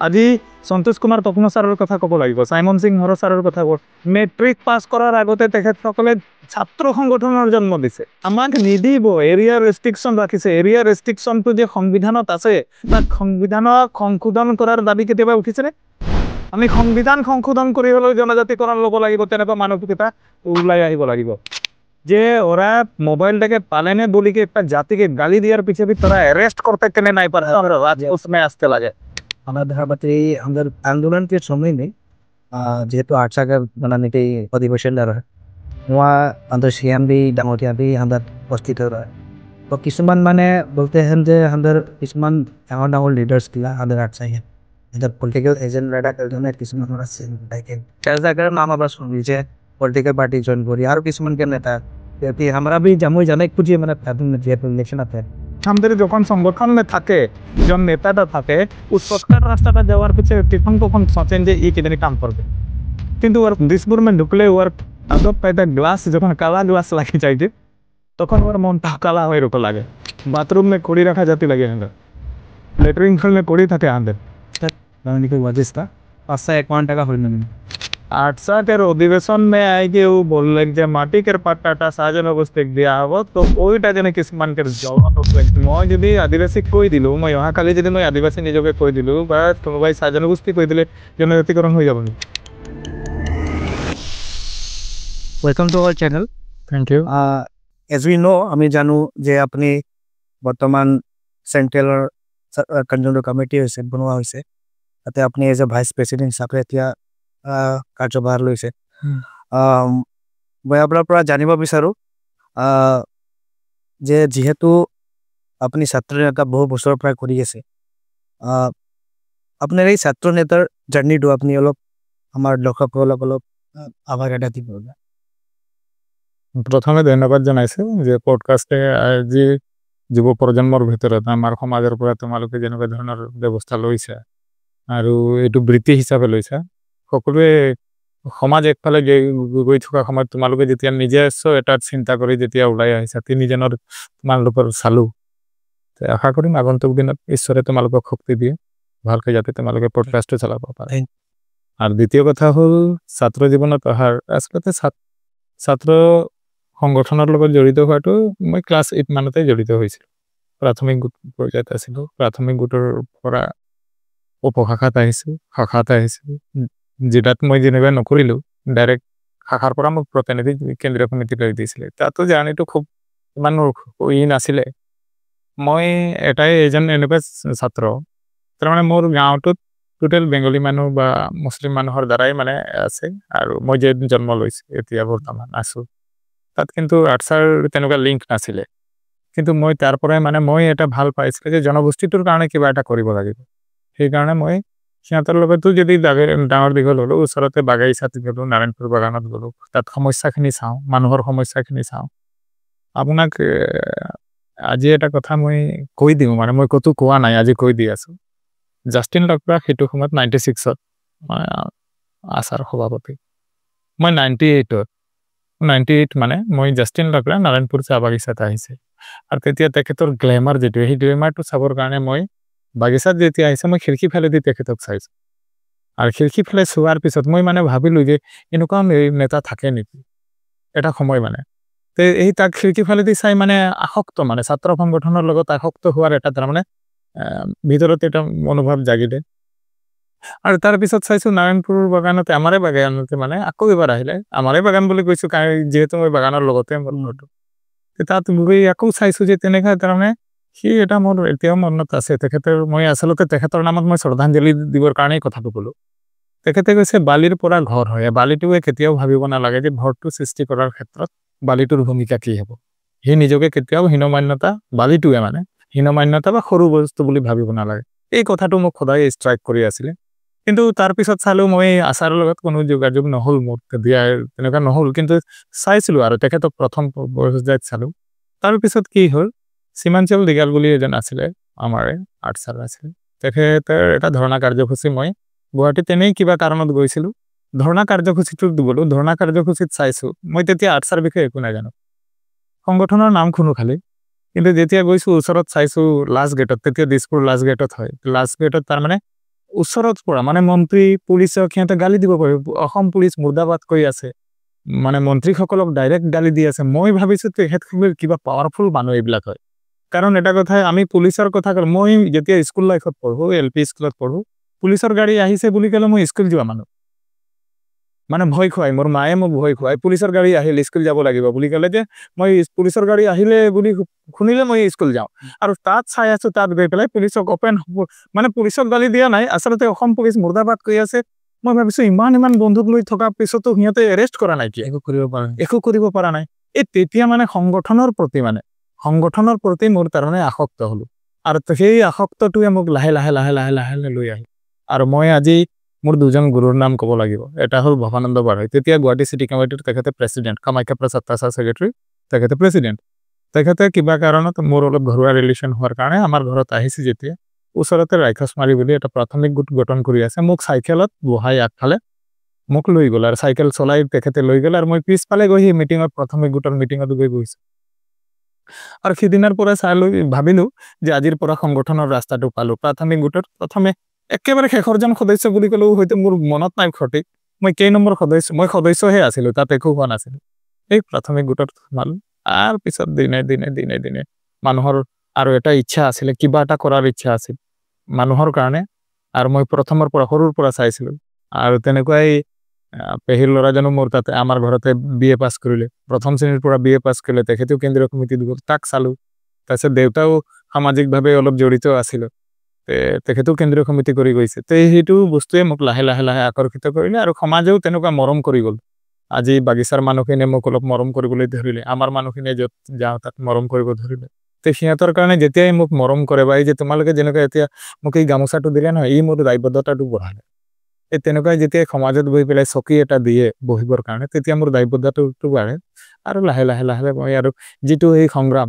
আজি সন্তোষ কুমাৰ তপন ছাৰৰ কথা ক'ব লাগিব, চাইমন সিং হৰ ছাৰৰ কথা ক'ব। মেট্ৰিক পাছ কৰাৰ আগতে তেখেতসকলে ছাত্ৰ সংগঠনৰ জন্ম দিছে। আমাক নিদিব, এৰিয়া ৰেষ্ট্ৰিকশ্যন ৰাখিছে। এৰিয়া ৰেষ্ট্ৰিকশ্যনটো যে সংবিধানত আছে, তাক সংবিধানক সংশোধন কৰাৰ দাবী কেতিয়াবা উঠিছেনে? আমি সংবিধান সংশোধন কৰিবলৈ জনজাতিকৰণ ল'ব লাগিব, তেনেকুৱা মানসিকতা ওলাই আহিব লাগিব। যে ওরা মোবাইলটাকে পালেনে বলি के একটা জাতিকে গালি দেওয়ার পিছে भी তোরা अरेस्ट करते কেনে নাই পারে, आज उसमें আসতে লাগে। আমাদের আমাদের आंदोलन के समय में जेहेतु आर्ट्स का बनाने के अधिवेशन रहा है वहाँ अंदर सीएम भी डांगोटिया भी अंदर उपस्थित हो रहा है। तो किसमान माने बोलते हैं जे अंदर किसमान डांगोर लीडर्स किला अंदर आर्ट्स है अंदर पॉलिटिकल एजेंट रेडा कर दोने किसमान वाला से लाइक कैसा कर नाम अब सुन लीजिए पॉलिटिकल पार्टी जॉइन करी और किसमान के नेता कि हमारा भी जमुई जाने कुछ মানে যেহেতু ইলেকশন আছে আমাদের যখন সংগঠন থাকে, যখন নেতাটা থাকে, শর্টকাট রাস্তাটা যাওয়ার পিছে তখন সোচেন যে এই কিনে কাম করবে। কিন্তু ওর দিসপুর में ঢুকলে ওর আদব পাইতা গ্লাস যখন কালা গ্লাস লাগে চাইছে, তখন ওর মনটা কালা হয়ে রকম লাগে। বাথরুম में কড়ি রাখা জাতি লাগে, লেটরিন হল में কড়ি থাকে আমাদের। कोई वजह था 5-1 টাকা হল না। 68 অধিবেশন में आएगी वो बोल যে মাটি के পাট্টাটা সাজান অবস্থায় দিয়া হবো, তো ওইটা যেন কিসমানকে জবাব মই যদি আদিবাসী কৈ দিলো, মই অহাকালি যদি মই আদিবাসী নিজকে কৈ দিলো বা কোনোবাই সাজান অবস্থি কৈ দিলে জনজাতিকরণ হয়ে যাব। Welcome to our channel. Thank you. As we know আমি জানো যে আপনি বর্তমান সেন্ট্ৰেলৰ কনজেন্ট কমিটি হৈছে বনোৱা হৈছে, তাতে আপুনি এজ এ ভাইস প্ৰেসিডেন্ট হিচাপে এতিয়া কাৰ্যভাৰ লৈছে। মই আপোনাৰ পৰা জানিব বিচাৰোঁ যে যিহেতু আপুনি ছাত্ৰ নেতা বহু বছৰৰ পৰা কৰি আছে, আপোনাৰ এই ছাত্ৰ নেতাৰ জাৰ্নিটো আপুনি অলপ আমাৰ দৰ্শকসকলক অলপ আভাস এটা দিব। প্ৰথমে ধন্যবাদ জনাইছোঁ যে পডকাষ্টে আজি যুৱ প্ৰজন্মৰ ভিতৰত আমাৰ সমাজৰ পৰা তোমালোকে যেনেকুৱা ধৰণৰ ব্যৱস্থা লৈছা আৰু এইটো বৃত্তি হিচাপে লৈছা, সকলোৱে সমাজ একফালে গৈ থকা সময়ত তোমালোকে যেতিয়া নিজস্ব এটা চিন্তা কৰি যেতিয়া ওলাই আহিছা, তিনিজনৰ তোমালোকৰ চালোঁ, আশা কৰিম আগন্তুক দিনত ঈশ্বৰে তোমালোকক শক্তি দিয়ে ভালকৈ যাতে তোমালোকে পডকাষ্টটো চলাব পাৰে। আৰু দ্বিতীয় কথা হ'ল ছাত্ৰ জীৱনত অহাৰ আচলতে ছাত্ৰ সংগঠনৰ লগত জড়িত হোৱাটো মই ক্লাছ 8 মানতে জড়িত হৈছিলোঁ। প্ৰাথমিক গোট পৰ্যায়ত আছিলোঁ। প্ৰাথমিক গোটৰ পৰা উপশাখাত আহিছোঁ, শাখাত আহিছোঁ, যেটাত মই যেনিবা নকৰিলোঁ, ডাইৰেক্ট শাখাৰ পৰা মোক প্ৰতিনিধি কেন্দ্ৰীয় সমিতিলৈ দিছিলে। তাতো জাৰ্নিটো খুব ইমান নাছিলে। মই এটাই এজন এনেকুৱা ছাত্ৰ, তাৰমানে মোৰ গাঁৱটোত টোটেল বেংগলী মানুহ বা মুছলিম মানুহৰ দ্বাৰাই মানে আছে, আৰু মই যে জন্ম লৈছোঁ এতিয়া বৰ্তমান আছোঁ তাত কিন্তু আৰ্টছৰ তেনেকুৱা লিংক নাছিলে। কিন্তু মই তাৰ পৰাই মানে মই এটা ভাল পাইছিলোঁ যে জনগোষ্ঠীটোৰ কাৰণে কিবা এটা কৰিব লাগিব। সেইকাৰণে মই সিহঁতৰ লগতো যদি ডাঙৰ দীঘল হ'লোঁ, ওচৰতে বাগাইছাত গ'লোঁ, নাৰায়ণপুৰ বাগানত গ'লোঁ, তাত সমস্যাখিনি চাওঁ, মানুহৰ সমস্যাখিনি চাওঁ। আপোনাক আজি এটা কথা মই কৈ দিওঁ, মানে মই ক'তো কোৱা নাই, আজি কৈ দি আছোঁ। জাষ্টিন লকৰা সেইটো সময়ত 96ত আছাৰ সভাপতি, মই 98 মানে মই জাষ্টিন লকৰা নাৰায়ণপুৰ চাহ বাগিচাত আহিছে। আৰু তেতিয়া তেখেতৰ গ্লেমাৰ যিটো, সেই গ্লেমাৰটো চাবৰ কাৰণে মই বাগিচাত যেতিয়া আহিছে, মই খিৰিকী ফালেদি তেখেতক চাইছোঁ। আৰু খিৰিকী ফালে চোৱাৰ পিছত মই মানে ভাবিলোঁ যে এনেকুৱা নেতা থাকে নেকি এটা সময় মানে। তো এই তাক খিৰিকী ফালেদি চাই মানে আসক্ত, মানে ছাত্ৰ সংগঠনৰ লগত আসক্ত হোৱাৰ এটা তাৰমানে ভিতৰত এটা মনোভাৱ জাগিলে। আৰু তাৰপিছত চাইছোঁ নাৰায়ণপুৰ বাগানতে, আমাৰে বাগানতে মানে আকৌ এবাৰ আহিলে, আমাৰে বাগান বুলি কৈছোঁ যিহেতু মই বাগানৰ লগতে মোৰ ঘৰটো। তাত গৈ আকৌ চাইছোঁ যে তেনেকুৱা তাৰমানে সি এটা মোৰ এতিয়াও মনত আছে। মই আচলতে তেখেতৰ নামত মই শ্ৰদ্ধাঞ্জলি দিবৰ কাৰণেই কথাটো ক'লোঁ। তেখেতে কৈছে বালিৰ পৰা ঘৰ হয়, বালিটোৱে কেতিয়াও ভাবিব নালাগে যে ঘৰটো সৃষ্টি কৰাৰ ক্ষেত্ৰত বালিটোৰ ভূমিকা কি হ'ব। সি নিজকে কেতিয়াও হীনমান্যতা, বালিটোৱে মানে হীনমান্যতা বা সৰু বস্তু বুলি ভাবিব নালাগে। এই কথাটো মোক সদায় ষ্ট্ৰাইক কৰি আছিলে। কিন্তু তাৰপিছত চালোঁ মই আচাৰৰ লগত কোনো যোগাযোগ নহ'ল, মোৰ তেনেকুৱা নহ'ল, কিন্তু চাইছিলোঁ আৰু তেখেতক প্ৰথম পৰ্যায়ত চালোঁ। তাৰপিছত কি হ'ল, সীমাঞ্চল দিগাল বুলি এজন আছিলে, আমাৰে আৰ্টছাৰ আছিলে, তেখেতৰ এটা ধৰ্ণা কাৰ্যসূচী, মই গুৱাহাটীত তেনেই কিবা কাৰণত গৈছিলোঁ, ধৰ্ণা কাৰ্যসূচীটোত গ'লোঁ। ধৰ্ণা কাৰ্যসূচীত চাইছোঁ, মই তেতিয়া আৰ্টছাৰ বিষয়ে একো নাজানো, সংগঠনৰ নাম শুনো খালি। কিন্তু যেতিয়া গৈছোঁ ওচৰত চাইছোঁ লাষ্ট গেটত, তেতিয়া দিছপুৰ লাষ্ট গেটত হয়, লাষ্ট গেটত তাৰমানে ওচৰত পৰা মানে মন্ত্ৰী পুলিচক সিহঁতে গালি দিব পাৰে অসম পুলিচ মুৰ্দাবাদ কৰি আছে মানে মন্ত্ৰীসকলক ডাইৰেক্ট গালি দি আছে মই ভাবিছোঁ তেখেতসকল কিবা পাৱাৰফুল মানুহ এইবিলাক হয় কাৰণ এটা কথা আমি পুলিচৰ কথা কওঁ মই যেতিয়া স্কুল লাইফত পঢ়ো LP স্কুলত পঢ়ো পুলিচৰ গাড়ী আহিছে বুলি ক'লে মই স্কুল যোৱা মানুহ মানে ভয় খুৱাই মোৰ মায়ে মোক ভয় খুৱাই পুলিচৰ গাড়ী আহিলে স্কুল যাব লাগিব বুলি ক'লে যে মই পুলিচৰ গাড়ী আহিলে বুলি শুনিলে মই স্কুল যাওঁ আৰু তাত চাই আছো তাত গৈ পেলাই পুলিচক ওপেন মানে পুলিচক গালি দিয়া নাই আচলতে অসম পুলিচ মুৰ্দাবাদ কৰি আছে মই ভাবিছোঁ ইমান বন্দুক লৈ থকা পিছতো সিহঁতে এৰেষ্ট কৰা নাই কি একো কৰিব পৰা নাই এই তেতিয়া মানে সংগঠনৰ প্ৰতি মোৰ তাৰমানে আসক্ত হলো আৰু সেই আসক্তটোৱে মোক লাহে লাহে লৈ আহিল আৰু মই আজি মোৰ দুজন গুৰুৰ নাম ক'ব লাগিব এটা হ'ল ভৱানন্দ বৰাই তেতিয়া গুৱাহাটী চিটি কমিটিৰ তেখেতে প্ৰেছিডেণ্ট কামাখ্যা প্ৰসাদ তাছা ছেক্ৰেটাৰী তেখেতে প্ৰেছিডেণ্ট তেখেতে কিবা কাৰণত মোৰ অলপ ঘৰুৱা ৰিলেশ্যন হোৱাৰ কাৰণে আমাৰ ঘৰত আহিছে যেতিয়া ওচৰতে ৰাক্ষসমাৰী বুলি এটা প্ৰাথমিক গোট গঠন কৰি আছে মোক চাইকেলত বহাই আগফালে মোক লৈ গ'ল আৰু চাইকেল চলাই তেখেতে লৈ গ'ল আৰু মই পিছফালে গৈ সেই মিটিঙত প্ৰাথমিক গোটৰ মিটিঙত গৈ বহিছোঁ আৰু সিদিনাৰ পৰা চাই লৈ ভাবিলোঁ যে আজিৰ পৰা সংগঠনৰ ৰাস্তাটো পালোঁ প্ৰাথমিক গোটৰ প্ৰথমে একেবাৰে শেষৰজন সদস্য বুলি ক'লেও হয়তো মোৰ মনত নাই সঠিক মই কেই নম্বৰ সদস্য মই সদস্যহে আছিলোঁ তাত একো হোৱা নাছিলোঁ এই প্ৰাথমিক গোটত সোমালোঁ আৰু পিছত দিনে মানুহৰ আৰু এটা ইচ্ছা আছিলে কিবা এটা কৰাৰ ইচ্ছা আছিল মানুহৰ কাৰণে আৰু মই প্ৰথমৰ পৰা সৰুৰ পৰা চাইছিলোঁ আৰু তেনেকুৱাই পেহীৰ ল'ৰাজনো মোৰ তাতে আমাৰ ঘৰতে BA পাছ কৰিলে প্ৰথম শ্ৰেণীৰ পৰা BA পাছ কৰিলে তেখেতেও কেন্দ্ৰীয় কমিটিত গ'ল তাক চালোঁ তাৰপিছত দেউতাও সামাজিকভাৱে অলপ জড়িত আছিল তেখেতেও কেন্দ্ৰীয় কমিটি কৰি গৈছে সেইটো বস্তুৱে মোক লাহে আকৰ্ষিত কৰিলে আৰু সমাজেও তেনেকুৱা মৰম কৰি গ'ল আজি বাগিচাৰ মানুহখিনিয়ে মোক অলপ মৰম কৰিবলৈ ধৰিলে আমাৰ মানুহখিনিয়ে য'ত যাওঁ তাত মৰম কৰিব ধৰিলে সিহঁতৰ কাৰণে যেতিয়াই মোক মৰম কৰে বা এই যে তোমালোকে যেনেকৈ এতিয়া মোক এই গামোচাটো দিলে নহয় এই মোৰ দায়বদ্ধতাটো বঢ়ালে এই তেনেকুৱাই যেতিয়া সমাজত বহি পেলাই চকী এটা দিয়ে বহিবৰ কাৰণে তেতিয়া মোৰ দায়বদ্ধতাটো বাঢ়ে আৰু লাহে মই আৰু যিটো এই সংগ্ৰাম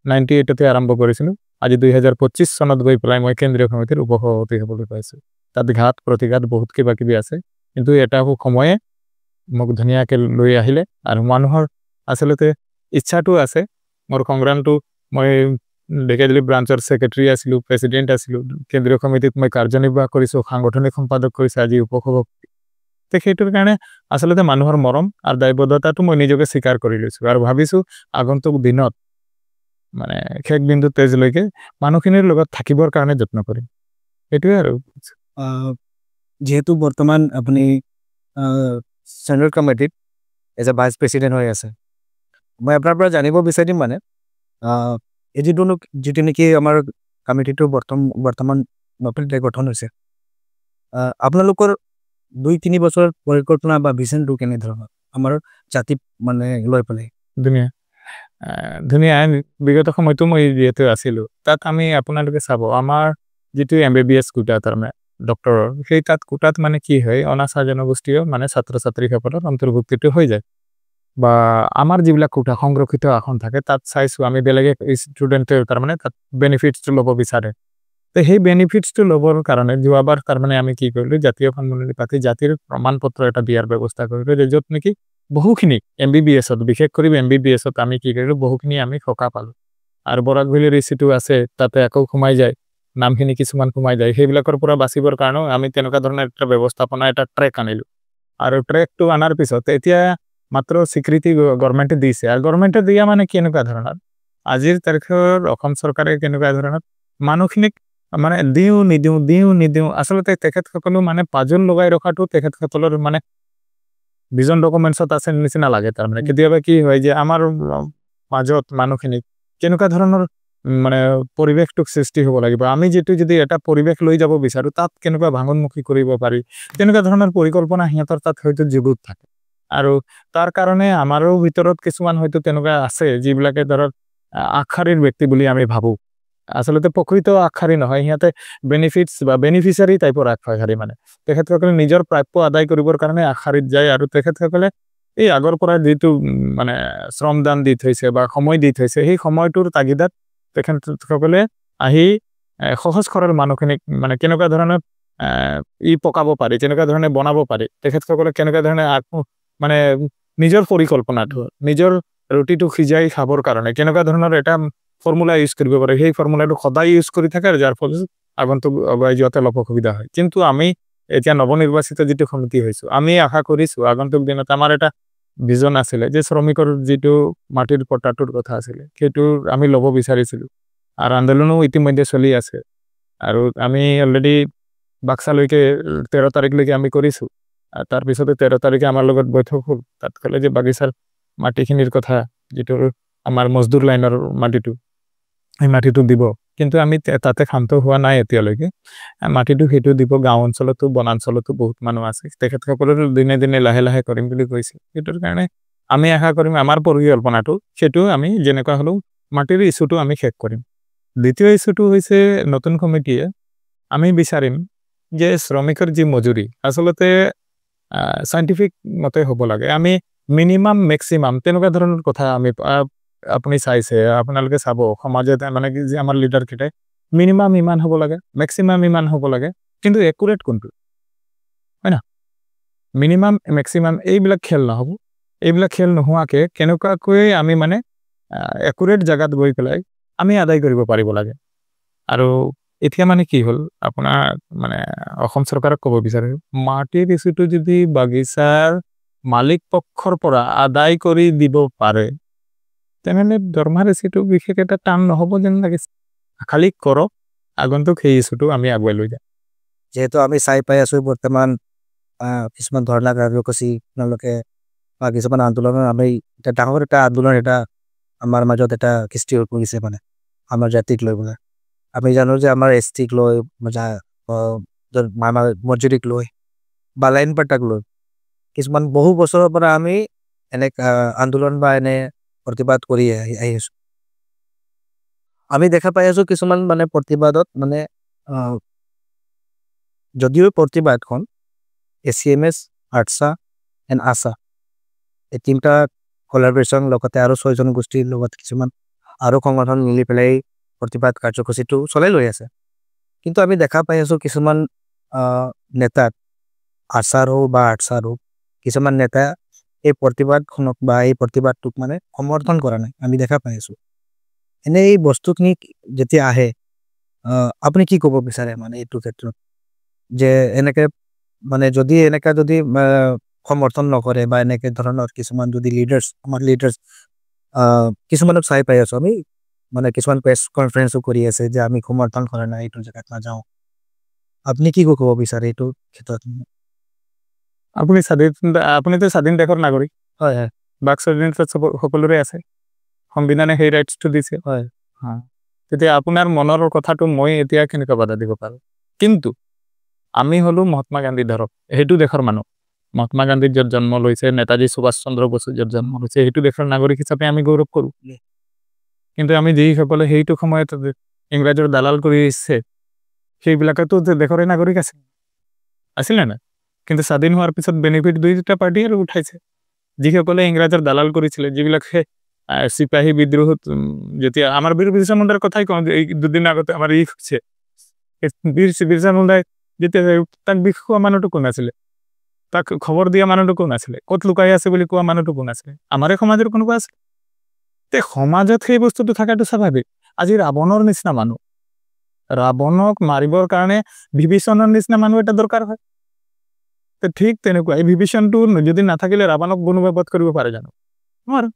98তে আৰম্ভ কৰিছিলোঁ আজি 2025 চনত গৈ পেলাই মই কেন্দ্ৰীয় কমিটিৰ উপসভাপতি হ'বলৈ পাইছোঁ তাত ঘাত প্ৰতিঘাত বহুত কিবা আছে কিন্তু এটা সময়ে মোক ধুনীয়াকৈ লৈ আহিলে আৰু মানুহৰ আচলতে ইচ্ছাটো আছে মোৰ সংগ্ৰামটো মই ডেকেডলি ব্ৰাঞ্চৰ ছেক্ৰেটাৰী আছিলোঁ প্ৰেছিডেণ্ট আছিলোঁ কেন্দ্ৰীয় কমিটিত মই কাৰ্যনিৰ্বাহ কৰিছোঁ সাংগঠনিক সম্পাদক কৰিছোঁ আজি উপসভাপতি সেইটোৰ কাৰণে আচলতে মানুহৰ মৰম আৰু দায়বদ্ধতাটো মই নিজকে স্বীকাৰ কৰি লৈছোঁ আৰু ভাবিছোঁ আগন্তুক দিনত মানে শেষ বিন্দু তেজলৈকে মানুহখিনিৰ লগত থাকিবৰ কাৰণে যত্ন কৰিম এইটোৱে আৰু যেহেতু বৰ্তমান আপুনি চেণ্ট্ৰেল কমিটিত এজ এ ভাইচ প্ৰেছিডেণ্ট হৈ আছে মই আপোনাৰ পৰা জানিব বিচাৰিম মানে এই যিটো নেকি আমাৰ কমিটিটো বৰ্তমান নতুনকৈ গঠন হৈছে আপোনালোকৰ 2-3 বছৰ পৰিকল্পনা বা ভিজনটো কেনেধৰণৰ আমাৰ জাতি মানে লৈ পেলাই ধুনীয়া বিগত সময়তো মই যিহেতু আছিলোঁ তাত আমি আপোনালোকে চাব আমাৰ যিটো MBBS কোটা তাৰমানে ডক্টৰৰ সেই তাত কোটাত মানে কি হয় অনাচা জনগোষ্ঠীয় মানে ছাত্ৰ ছাত্ৰীসকলৰ অন্তৰ্ভুক্তিটো হৈ যায় বা আমাৰ যিবিলাক কোটা সংৰক্ষিত আসন থাকে তাত চাইছোঁ আমি বেলেগে ষ্টুডেণ্টে তাৰমানে তাত বেনিফিটছটো ল'ব বিচাৰে সেই বেনিফিটছটো ল'বৰ কাৰণে যোৱাবাৰ তাৰমানে আমি কি কৰিলোঁ জাতীয় সন্মিলনী পাতি জাতিৰ প্ৰমাণপত্ৰ এটা দিয়াৰ ব্যৱস্থা কৰিলোঁ যে য'ত নেকি বহুখিনি MBBSত বিশেষ কৰি MBBSত আমি কি কৰিলোঁ বহুখিনি আমি সকাহ পালোঁ আৰু বৰাক ভেলী ৰিচিটো আছে তাতে আকৌ সোমাই যায় নামখিনি কিছুমান সোমাই যায় সেইবিলাকৰ পৰা বাচিবৰ কাৰণেও আমি তেনেকুৱা ধৰণৰ এটা ব্যৱস্থাপনা এটা ট্ৰেক আনিলোঁ আৰু ট্ৰেকটো অনাৰ পিছত এতিয়া মাত্ৰ স্বীকৃতি গভৰ্ণমেণ্টে দিছে আৰু গভৰ্ণমেণ্টে দিয়া মানে কেনেকুৱা ধৰণৰ আজিৰ তাৰিখৰ অসম চৰকাৰে কেনেকুৱা ধৰণৰ মানুহখিনিক মানে দিওঁ নিদিওঁ আচলতে তেখেতসকলো মানে পাজল লগাই ৰখাটো তেখেতসকলৰ মানে ভিজন ডকুমেণ্টছত আছে নিচিনা লাগে তাৰমানে কেতিয়াবা কি হয় যে আমাৰ মাজত মানুহখিনিক কেনেকুৱা ধৰণৰ মানে পৰিৱেশটোক সৃষ্টি হ'ব লাগিব আমি যদি এটা পৰিৱেশ লৈ যাব বিচাৰোঁ তাত কেনেকুৱা ভাঙনমুখী কৰিব পাৰি তেনেকুৱা ধৰণৰ পৰিকল্পনা সিহঁতৰ তাত হয়তো যুগুত থাকে আৰু তাৰ কাৰণে আমাৰো ভিতৰত কিছুমান হয়তো তেনেকুৱা আছে যিবিলাকে ধৰক আগশাৰীৰ ব্যক্তি বুলি আমি ভাবোঁ আচলতে প্ৰকৃত আগশাৰী নহয় সিহঁতে বেনিফিটছ বা বেনিফিচিয়াৰী টাইপৰ আগশাৰী মানে তেখেতসকলে নিজৰ প্ৰাপ্য আদায় কৰিবৰ কাৰণে আগশাৰীত যায় আৰু তেখেতসকলে এই আগৰ পৰা যিটো মানে শ্ৰমদান দি থৈছে বা সময় দি থৈছে সেই সময়টোৰ তাগিদাত তেখেতসকলে আহি সহজ সৰল মানুহখিনিক মানে কেনেকুৱা ধৰণৰ পকাব পাৰি কেনেকুৱা ধৰণে বনাব পাৰি তেখেতসকলে কেনেকুৱা ধৰণে মানে নিজৰ পৰিকল্পনাটো নিজৰ ৰুটিটো সিজাই খাবৰ কাৰণে কেনেকুৱা ধৰণৰ এটা ফৰ্মুলা ইউজ কৰিব পাৰে সেই ফৰ্মুলাটো সদায় ইউজ কৰি থাকে আৰু যাৰ ফলত আগন্তুক আগুৱাই যোৱাতে অলপ অসুবিধা হয় কিন্তু আমি এতিয়া নৱনিৰ্বাচিত যিটো সমিতি হৈছোঁ আমি আশা কৰিছোঁ আগন্তুক দিনত আমাৰ এটা ভিজন আছিলে যে শ্ৰমিকৰ যিটো মাটিৰ পট্টাটোৰ কথা আছিলে সেইটো আমি ল'ব বিচাৰিছিলোঁ আৰু আন্দোলনো ইতিমধ্যে চলি আছে আৰু আমি অলৰেডি বাক্সালৈকে 13 তাৰিখলৈকে আমি কৰিছোঁ তাৰপিছতে 13 তাৰিখে আমাৰ লগত বৈঠক হ'ল তাত ক'লে যে বাগিচাৰ মাটিখিনিৰ কথা যিটো আমাৰ মজদুৰ লাইনৰ মাটিটো এই মাটিটো দিব কিন্তু আমি তাতে শান্ত হোৱা নাই এতিয়ালৈকে মাটিটো সেইটো দিব গাঁও অঞ্চলতো বনাঞ্চলতো বহুত মানুহ আছে তেখেতসকলৰ দিনে দিনে লাহে লাহে কৰিম বুলি কৈছে সেইটোৰ কাৰণে আমি আশা কৰিম আমাৰ পৰিকল্পনাটো সেইটো আমি যেনেকুৱা হ'লেও মাটিৰ ইছ্যুটো আমি শেষ কৰিম দ্বিতীয় ইছ্যুটো হৈছে নতুন কমিটিয়ে আমি বিচাৰিম যে শ্ৰমিকৰ যি মজুৰি আচলতে সাইন্টিফিক মতে হ'ব লাগে আমি মিনিমাম মেক্সিমাম তেনেকুৱা ধৰণৰ কথা আমি আপুনি চাইছে আপোনালোকে চাব সমাজত মানে কি যে আমাৰ লিডাৰ কেইটাই মিনিমাম ইমান হ'ব লাগে মেক্সিমাম ইমান হ'ব লাগে কিন্তু একুৰেট কোনটো হয় না মিনিমাম মেক্সিমাম এইবিলাক খেল নহ'ব এইবিলাক খেল নোহোৱাকে কেনেকুৱাকৈ আমি মানে একুৰেট জাগাত গৈ পেলাই আমি আদায় কৰিব পাৰিব লাগে আৰু এতিয়া মানে কি হ'ল আপোনাৰ মানে অসম চৰকাৰক ক'ব বিচাৰে মাটিৰ ইছ্যুটো যদি বাগিচাৰ মালিক পক্ষৰ পৰা আদায় কৰি দিব পাৰে তেনেহ'লে দৰমহাৰ ইছ্যুটো বিশেষ এটা টান নহ'ব যেন লাগিছে খালি কৰক আগন্তুক সেই ইছ্যুটো আমি আগুৱাই লৈ যাম যেহেতু আমি চাই পাই আছোঁ বৰ্তমান কিছুমান ধৰ্ণা কাৰ্যসূচী আপোনালোকে বা কিছুমান আন্দোলনৰ আমি এটা ডাঙৰ এটা আন্দোলন এটা আমাৰ মাজত এটা সৃষ্টি হৈ পৰিছে মানে আমাৰ জাতিক লৈ পেলাই আমি জানো যে আমাৰ এছটিক লৈ মজুৰিক লৈ বা লাইন পাট্টাক লৈ কিছুমান বহু বছৰৰ পৰা আমি এনে আন্দোলন বা এনে প্ৰতিবাদ কৰি আহিছোঁ আমি দেখা পাই আছোঁ কিছুমান মানে প্ৰতিবাদত মানে যদিও প্ৰতিবাদখন ACMS আৰ্টছা এণ্ড আশা এই তিনিটা কলাবৰেশ্যন লগতে আৰু 6জন গোষ্ঠীৰ লগত কিছুমান আৰু সংগঠন মিলি পেলাই প্ৰতিবাদ কাৰ্যসূচীটো চলাই লৈ আছে কিন্তু আমি দেখা পাই আছোঁ কিছুমান নেতাক আশাৰ হওক বা আৰ্টছাৰ হওক কিছুমান নেতা এই প্ৰতিবাদখনক বা এই প্ৰতিবাদটোক মানে সমৰ্থন কৰা নাই আমি দেখা পাই আছোঁ এনে এই বস্তুখিনি যেতিয়া আহে আপুনি কি ক'ব বিচাৰে মানে এইটো ক্ষেত্ৰত যে এনেকে মানে যদি এনেকা যদি সমৰ্থন নকৰে বা এনেকে ধৰণৰ কিছুমান যদি আমাৰ লিডাৰ্ছ কিছুমানক চাই পাই আছোঁ আমি মানে কিছুমান প্ৰেছ কনফাৰেন্সো কৰি আছে যে আমি সমৰ্থন কৰা নাই এইটো জেগাত নাযাওঁ আপুনি কি ক'ব বিচাৰে এইটো ক্ষেত্ৰত আপুনিতো স্বাধীন দেশৰ নাগৰিক হয় হয় বাক স্বাধীনতা সকলোৰে আছে সংবিধানে সেই ৰাইটছটো দিছে হয় তেতিয়া আপোনাৰ মনৰ কথাটো মই এতিয়া কেনেকুৱা বাধা দিব পাৰোঁ কিন্তু আমি হ'লোঁ মহাত্মা গান্ধী ধৰক সেইটো দেশৰ মানুহ মহাত্মা গান্ধীৰ য'ত জন্ম লৈছে নেতাজী সুভাষ চন্দ্ৰ বসু য'ত জন্ম লৈছে সেইটো দেশৰ নাগৰিক হিচাপে আমি গৌৰৱ কৰোঁ কিন্তু আমি যিসকলে সেইটো সময়ত ইংৰাজৰ দালাল কৰি আহিছে সেইবিলাকেতো দেশৰে নাগৰিক আছিলে নাই কিন্তু স্বাধীন হোৱাৰ পিছত বেনিফিট দুইটা পাৰ্টি আৰু উঠাইছে যিসকলে ইংৰাজৰ দালাল কৰিছিলে যিবিলাকে চিপাহী বিদ্ৰোহত যেতিয়া আমাৰ বীৰ বিৰচা মুণ্ডাৰ কথাই কওঁ এই দুদিন আগতে আমাৰ হৈছে বিৰচা মুণ্ডাই যেতিয়া তাক বিষ খোৱা মানুহটো কোন আছিলে তাক খবৰ দিয়া মানুহটো কোন আছিলে ক'ত লুকাই আছে বুলি কোৱা মানুহটো কোন আছিলে আমাৰে সমাজৰ কোনোবা আছিল তে সমাজত সেই বস্তুটো থকাটো স্বাভাৱিক আজি ৰাৱণৰ নিচিনা মানুহ ৰাৱণক মাৰিবৰ কাৰণে বিভীষণৰ নিচিনা মানুহ এটা দৰকাৰ হয় ঠিক তেনেকুৱা এই বিভীষণটো যদি নাথাকিলে ৰাৱণক কোনোবাই বধ কৰিব পাৰে জানো নোৱাৰে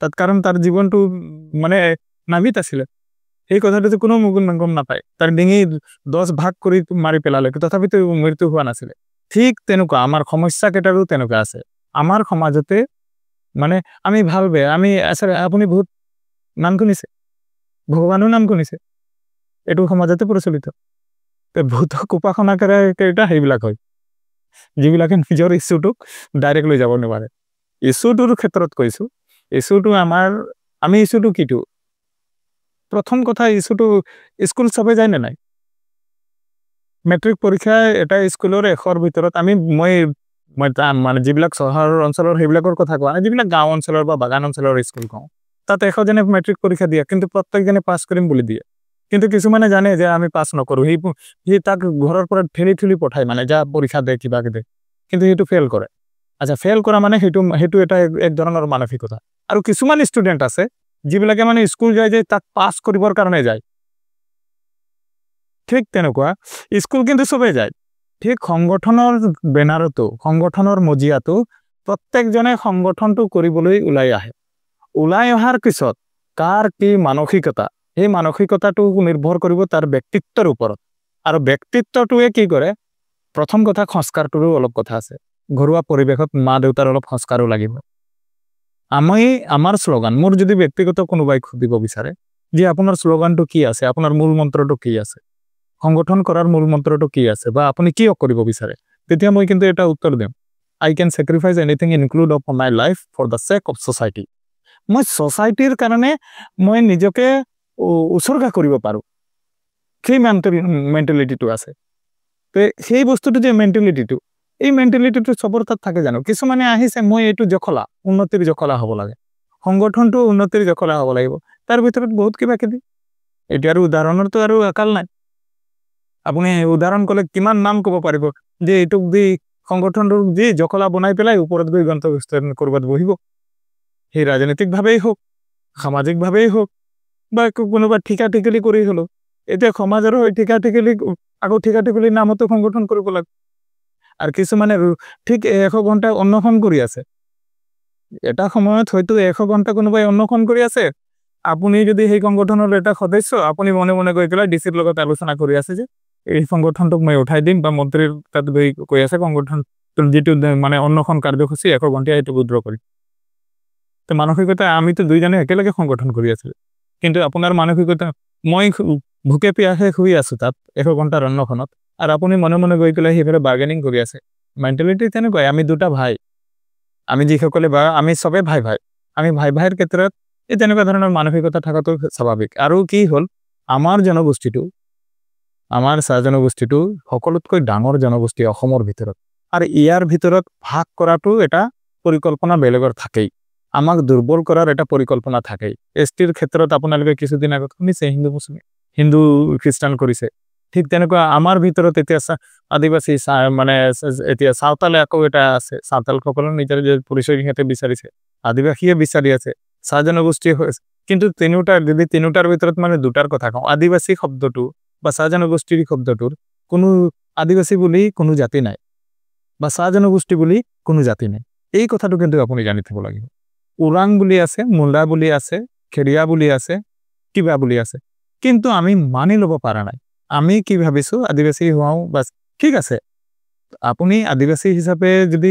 তাত কাৰণ তাৰ জীৱনটো মানে নাভিত আছিলে সেই কথাটো কোনো গম নাপায় তাৰ ডিঙি 10 ভাগ কৰি মাৰি পেলালে তথাপিতো মৃত্যু হোৱা নাছিলে ঠিক তেনেকুৱা আমাৰ সমস্যা কেইটাৰো তেনেকুৱা আছে আমাৰ সমাজতে মানে আমি ভাল বেয়া আমি আপুনি বহুত নাম শুনিছে ভগৱানৰ নাম শুনিছে এইটো সমাজতে প্ৰচলিত ভূতক উপাসনা কৰা কেইটা সেইবিলাক হয় যিবিলাকে নিজৰ ইছ্যুটোক ডাইৰেক্ট লৈ যাব নোৱাৰে ইছ্যুটোৰ ক্ষেত্ৰত কৈছোঁ ইছ্যুটো আমি ইছ্যুটো কিটো প্ৰথম কথা ইছ্যুটো স্কুল চবে যায় নে নাই মেট্ৰিক পৰীক্ষা এটা স্কুলৰ 100ৰ ভিতৰত মই মানে যিবিলাক চহৰ অঞ্চলৰ সেইবিলাকৰ কথা কোৱা নাই যিবিলাক গাঁও অঞ্চলৰ বা বাগান অঞ্চলৰ স্কুল কওঁ তাত 100জনে মেট্ৰিক পৰীক্ষা দিয়ে কিন্তু প্ৰত্যেকজনে পাছ কৰিম বুলি দিয়ে কিন্তু কিছুমানে জানে যে আমি পাছ নকৰোঁ সি তাক ঘৰৰ পৰা ঠেলি পঠায় মানে যা পৰীক্ষা দে কিবা দে কিন্তু সেইটো ফেইল কৰে আচ্ছা ফেইল কৰা মানে সেইটো এটা এক ধৰণৰ মানসিকতা আৰু কিছুমান ষ্টুডেণ্ট আছে যিবিলাকে মানে স্কুল যায় যে তাক পাছ কৰিবৰ কাৰণে যায় ঠিক তেনেকুৱা স্কুল কিন্তু চবেই যায় ঠিক সংগঠনৰ বেনাৰতো সংগঠনৰ মজিয়াটো প্ৰত্যেকজনে সংগঠনটো কৰিবলৈ ওলাই অহাৰ পিছত কাৰ কি মানসিকতা এই মানসিকতাটো নিৰ্ভৰ কৰিব তাৰ ব্যক্তিত্বৰ ওপৰত আৰু ব্যক্তিত্বটোৱে কি কৰে প্ৰথম কথা সংস্কাৰটোৰো অলপ কথা আছে ঘৰুৱা পৰিৱেশত মা দেউতাৰ অলপ সংস্কাৰো লাগিব আমাৰ স্লোগান মোৰ যদি ব্যক্তিগত কোনোবাই খুদিব বিচাৰে যে আপোনাৰ স্লোগানটো কি আছে আপোনাৰ মূল মন্ত্ৰটো কি আছে সংগঠন কৰাৰ মূল মন্ত্ৰটো কি আছে বা আপুনি কি কৰিব বিচাৰে তেতিয়া মই কিন্তু এটা উত্তৰ দিম I can sacrifice anything include of my life for the sake of society মই সোসাইটিৰ কাৰণে মই নিজকে উৎসৰ্গা কৰিব পাৰো সেই মেন্টালিটিটো আছে তে সেই বস্তুটো যে মেন্টালিটিটো এই মেন্টালিটিটো সবৰ তাত থাকে জানো কিছুমানে আহিছে মই এইটো জখলা উন্নতিৰ জখলা হ'ব লাগে সংগঠনটো উন্নতিৰ জখলা হ'ব লাগিব তাৰ ভিতৰত বহুত কিবা কিবি এটা আৰু উদাহৰণৰটো আৰু আকাল নাই আপুনি উদাহৰণ কলে কিমান নাম ক'ব পাৰিব যে এইটো দি সংগঠনটো যি জখলা বনাই পেলাই ওপৰত গৈ গন্তব্যস্থান কৰবাত বহিব সেই ৰাজনৈতিকভাৱেই হোক সামাজিকভাৱেই হোক বা কোনোবা ঠিকা-ঠিকলি কৰি হলো এতিয়া সমাজৰ ঠিকা-ঠিকলি আকৌ ঠিকা-ঠিকলি নামতো সংগঠন কৰিব লাগে আৰু কিছুমানে ঠিক 100 ঘন্টা অন্নখন কৰি আছে এটা সময়ত হয়তো 100 ঘন্টা কোনোবাই অন্নখন কৰি আছে আপুনি যদি সেই সংগঠনৰ এটা সদস্য আপুনি মনে মনে গৈ পেলাই ডিসিৰ লগত আলোচনা কৰি আছে যে এই সংগঠনটোক মই উঠাই দিম বা মন্ত্ৰীৰ তাত গৈ কৈ আছে সংগঠন যেটো মানে অন্নখন কাৰ্যসূচী 100 ঘন্টা এইটো উদ্ৰ কৰি তো মানসিকতা আমি তো দুইজনে একেলগে সংগঠন কৰি আছিল কিন্তু আপোনাৰ মানসিকতা মই ভুকে পিয়াহে শুই আছো তাত 100 ঘন্টাৰ অন্নখনত আৰু আপুনি মনে মনে গৈ পেলাই হেফালে বাৰ্গেনিং কৰি আছে মেন্টালিটি তেনেকৈ আমি দুটা ভাই আমি যিসকলে বা আমি সবে ভাই আমি ভাইৰ ক্ষেত্ৰত এই তেনেকুৱা ধৰণৰ মানসিকতা থাকাটো স্বাভাৱিক আৰু কি হ'ল আমাৰ জনগোষ্ঠীটো আমাৰ জনগোষ্ঠীটো সকলোতকৈ ডাঙৰ জনগোষ্ঠী অসমৰ ভিতৰত আৰু ইয়াৰ ভিতৰত ভাগ কৰাটো এটা পৰিকল্পনা বেলেগৰ থাকেই আমাক দুৰ্বল কৰাৰ এটা পৰিকল্পনা থাকেই এসটিৰ ক্ষেত্ৰত আপোনালোকে কিছুদিন আগত শুনিছে হিন্দু খ্ৰীষ্টান কৰিছে ঠিক তেনেকুৱা আমাৰ ভিতৰত এতিয়া আদিবাসী মানে এতিয়া সাঁওতালে আকৌ এটা আছে সাঁওতাল সকলৰ নিজৰ যে পৰিচয় হিতে বিচাৰিছে আদিবাসীয়ে বিচাৰি আছে জনগোষ্ঠী কিন্তু তিনিটাৰ ভিতৰত মানে দুটাৰ কথা কওঁ আদিবাসী শব্দটো বা জনগোষ্ঠীৰ শব্দটোৰ কোনো আদিবাসী বুলি কোনো জাতি নাই বা জনগোষ্ঠী বুলি কোনো জাতি নাই এই কথাটো কিন্তু আপুনি জানি থব লাগিব ওৰাং বুলি আছে মুণ্ডা বুলি আছে খেৰিয়া বুলি আছে কিবা বুলি আছে কিন্তু আমি মানি লব পাৰা নাই আমি কি ভাবিছো আদিবাসী হোৱাও বাস ঠিক আছে আপুনি আদিবাসী হিচাপে যদি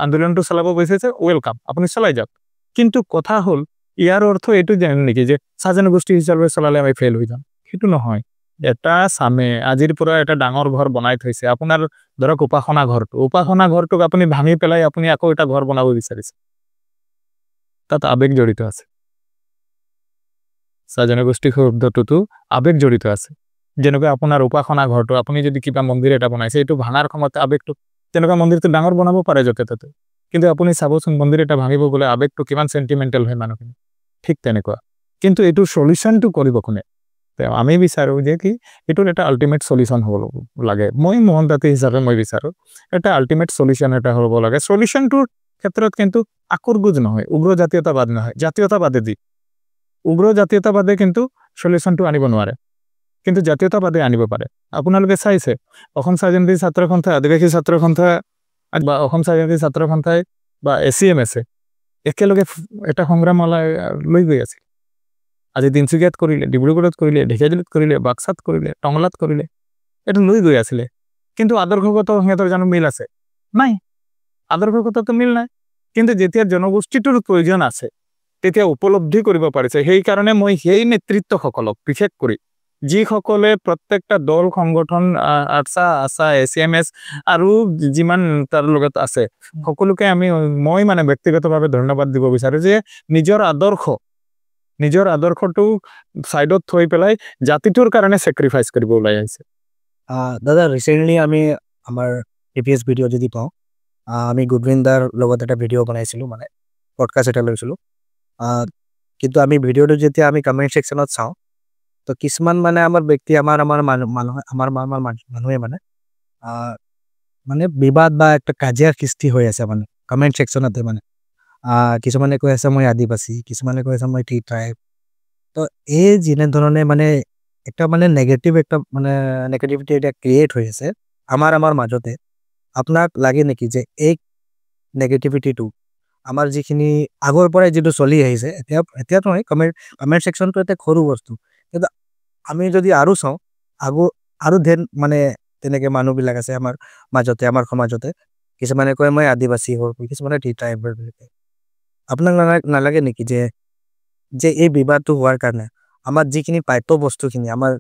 আন্দোলনটো চলাব বিচাৰিছে ওয়েলকাম আপুনি চলাই যাওক কিন্তু কথা হল ইয়াৰ অৰ্থ এইটো জানেন নেকি যে জনগোষ্ঠী হিচাপে চলালে আমি ফেল হৈ যাম সেইটো নহয় এটা সামে আজিৰ পৰা এটা ডাঙৰ ঘৰ বনাই থৈছে আপোনাৰ ধৰক উপাসনা ঘৰটোক আপুনি ভাঙি পেলাই আপুনি আকৌ এটা ঘৰ বনাব বিচাৰিছে তাত আবেগ জড়িত আছে জনগোষ্ঠী শব্দটোতো আবেগ জড়িত আছে যেনেকৈ আপোনাৰ উপাসনা ঘৰটো আপুনি যদি কিবা মন্দিৰ এটা বনাইছে এইটো ভাঙাৰ সময়ত আবেগটো তেনেকুৱা মন্দিৰটো ডাঙৰ বনাব পাৰে যতে ততে কিন্তু আপুনি চাবচোন মন্দিৰ এটা ভাঙিব গলে আবেগটো কিমান সেন্টিমেন্টাল হয় মানুহখিনি ঠিক তেনেকুৱা কিন্তু এইটো সলিউশনটো কৰিব কোনে আমি বিচাৰো যে কি এটোৰ এটা আল্টিমেট সলিউশন হ'ব লাগে মই মোহনদাতি হিচাপে মই বিচাৰো এটা আল্টিমেট সলিউশন এটা হ'ব লাগে সলিউশনটোৰ ক্ষেত্ৰত কিন্তু আকুৰগুজ নহয় উগ্ৰ জাতীয়তাবাদ নহয় জাতীয়তাবাদে দি উগ্ৰ জাতীয়তাবাদে কিন্তু সলিউশনটো আনিব নোৱাৰে কিন্তু জাতীয়তাবাদে আনিব পাৰে আপোনালোকে চাইছে অসম স্বাধীনতা ছাত্ৰ সন্থা আদিবাসী ছাত্ৰ সন্থা বা অসম স্বাধীনতা ছাত্ৰ সন্থাই বা এসিএমএস একেলগে এটা সংগ্ৰামলৈ লৈ গৈ আছে আজি তিনচুকীয়াত কৰিলে ডিব্ৰুগড়ত কৰিলে ঢেকিয়াজুলিত কৰিলে বাক্সাত কৰিলে টংলাত কৰিলে এটা লৈ গৈ আছিল কিন্তু আদৰ্শগত হেতৰ জানো মিল আছে নাই আদৰ্শগতটো মিল নাই কিন্তু যেতিয়া জনগোষ্ঠীটোৰ প্ৰয়োজন আছে তেতিয়া উপলব্ধি কৰিব পাৰিছে সেই কাৰণে মই সেই নেতৃত্বসকলক বিশেষ কৰি যিসকলে প্ৰত্যেকটা দল সংগঠন আছা এসএমএস আৰু যিমান তাৰ লগত আছে সকলোকে মই মানে ব্যক্তিগতভাৱে ধন্যবাদ দিব বিচাৰো যে নিজৰ আদৰ্শটো সাইডত থৈ পেলাই জাতিটোৰ কাৰণে স্যাক্ৰিফাইস কৰিব ওলাই আহিছে দাদা ৰিসেন্টলি আমি আমাৰ এপিএস ভিডিও যদি পাওঁ আমি গুডবিন্দাৰ লগত এটা ভিডিও বনাইছিলো মানে পডকাস্ট এটা লৈছিলো কিন্তু আমি ভিডিওটো যেতিয়া আমি কমেন্ট সেকশনত চাওঁ তো কিছুমান মানে আমাৰ ব্যক্তি আমাৰ মানুহে মানে বিবাদ বা একটা কাজিয়াৰ সৃষ্টি হৈ আছে মানে কমেন্ট সেকশনতে মানে কিছুমানে কৈ আছে মই আদিবাসী কিছুমানে কৈ আছে মই টি ট্ৰাইব তো এই যেনে ধৰণে মানে একটা মানে নেগেটিভিটি এটা ক্ৰিয়েট হৈ আছে আমাৰ মাজতে আপোনাক লাগে নেকি যে এই নেগেটিভিটিটো আমাৰ যিখিনি আগৰ পৰাই যিটো চলি আহিছে এতিয়া নহয় কমেণ্ট সেকশনটো এটা সৰু বস্তু কিন্তু আমি যদি আৰু চাওঁ আৰু মানে তেনেকে মানুহবিলাক আছে আমাৰ মাজতে আমাৰ সমাজতে কিছুমানে কয় মই আদিবাসী হওঁ কিছুমানে ট্ৰাইবেল বুলি কয় আপোনাক নালাগে নেকি যে এই বিবাদটো হোৱাৰ কাৰণে আমাৰ যিখিনি প্ৰাপ্য বস্তুখিনি আমাৰ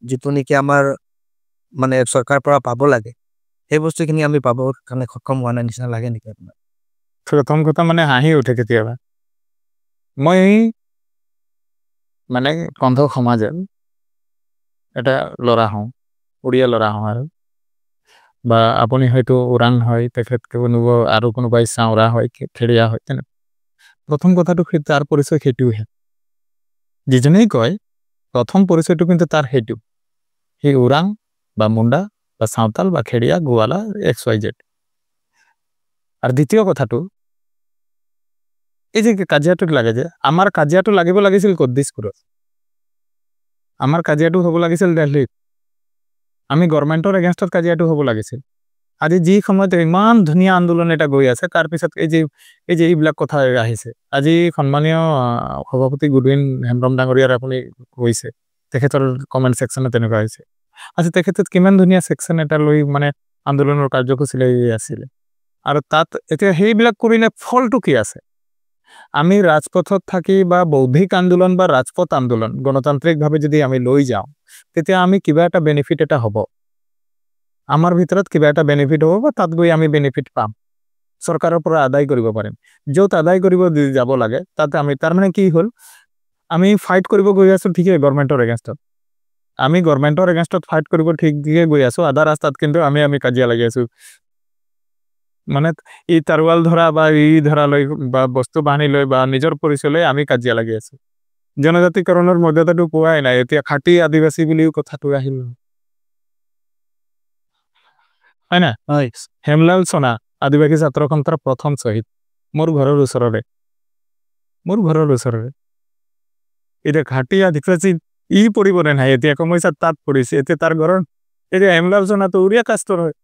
যিটো নেকি আমাৰ মানে চৰকাৰৰ পৰা পাব লাগে সেই বস্তুখিনি আমি পাবৰ কাৰণে সক্ষম হোৱা নাই নিচিনা লাগে নেকি আপোনাৰ প্ৰথম কথা মানে হাঁহি উঠে কেতিয়াবা মই মানে কন্ধ সমাজে এটা ল'ৰা হওঁ উড়িয়া ল'ৰা হওঁ আৰু বা আপুনি হয়তো ওৰাং হয় তেখেত আৰু কোনোবাই চাওৰা হয় খেৰীয়া হয় তেনে প্ৰথম কথাটো তাৰ পৰিচয় সেইটোহে যিজনেই কয় প্ৰথম পৰিচয়টো কিন্তু তাৰ সেইটো সি ওৰাং বা মুণ্ডা বা সাঁওতাল বা খেৰীয়া গোৱালা XYZ আৰু দ্বিতীয় কথাটো এই যে কাজিয়াটোত লাগে যে আমাৰ কাজিয়াটো লাগিব লাগিছিল ক'ত দিছপুৰত আমাৰ কাজিয়াটো হ'ব লাগিছিল দিল্লীত আমি গভৰ্ণমেণ্টৰ এগেইনষ্টত কাজিয়াটো হ'ব লাগিছিল আজি যি সময়ত ইমান ধুনীয়া আন্দোলন এটা গৈ আছে তাৰ পিছত এই যে এইবিলাক কথা আহিছে আজি সন্মানীয় সভাপতি গুডউইন হেমব্ৰম ডাঙৰীয়াৰ আপুনি কৈছে তেখেতৰ কমেণ্ট সেকশনে তেনেকুৱা হৈছে আজি তেখেতত কিমান ধুনীয়া সেকশন এটা লৈ মানে আন্দোলনৰ কাৰ্যসূচী লৈ আছিলে আৰু তাত এতিয়া সেইবিলাক কৰিলে ফলটো কি আছে আমি ৰাজপথত থাকি বা বৌদ্ধিক আন্দোলন বা ৰাজপথ আন্দোলন গণতান্ত্ৰিকভাৱে যদি আমি লৈ যাওঁ তেতিয়া আমি কিবা এটা বেনিফিট এটা হ'ব আমাৰ ভিতৰত কিবা এটা বেনিফিট হ'ব বা তাত গৈ আমি বেনিফিট পাম চৰকাৰৰ পৰা আদায় কৰিব পাৰিম য'ত আদায় কৰিব যাব লাগে তাতে আমি তাৰ মানে কি হ'ল আমি ফাইট কৰিব গৈ আছো ঠিকই গভৰ্ণমেণ্টৰ এগেইনষ্টত আমি গভৰ্ণমেণ্টৰ এগেইনষ্টত ফাইট কৰিব ঠিককে গৈ আছো আধা ৰাস্তাত কিন্তু আমি কাজিয়া লাগি আছো মানে ই তাৰওয়াল ধৰা বা ই ধৰা লৈ বা বস্তু বাহানি লৈ বা নিজৰ পৰিচয় লৈ আমি কাজিয়া লাগি আছো জনজাতিকৰণৰ মৰ্যাদাটো পোৱাই নাই এতিয়া খাটি আদিবাসী বুলিও কথাটো আহিল হয় না হেমলাল সোনা আদিবাসী ছাত্ৰ সন্থাৰ প্ৰথম শ্বহীদ মোৰ ঘৰৰ ওচৰৰে এতিয়া খাটি আদিবাসী ই পৰিবনে নাই এতিয়া সমস্যাত তাত পৰিছে এতিয়া তাৰ ঘৰৰ এতিয়া হেমলাল সোনাটো উৰিয়া কাষ্টৰ হয়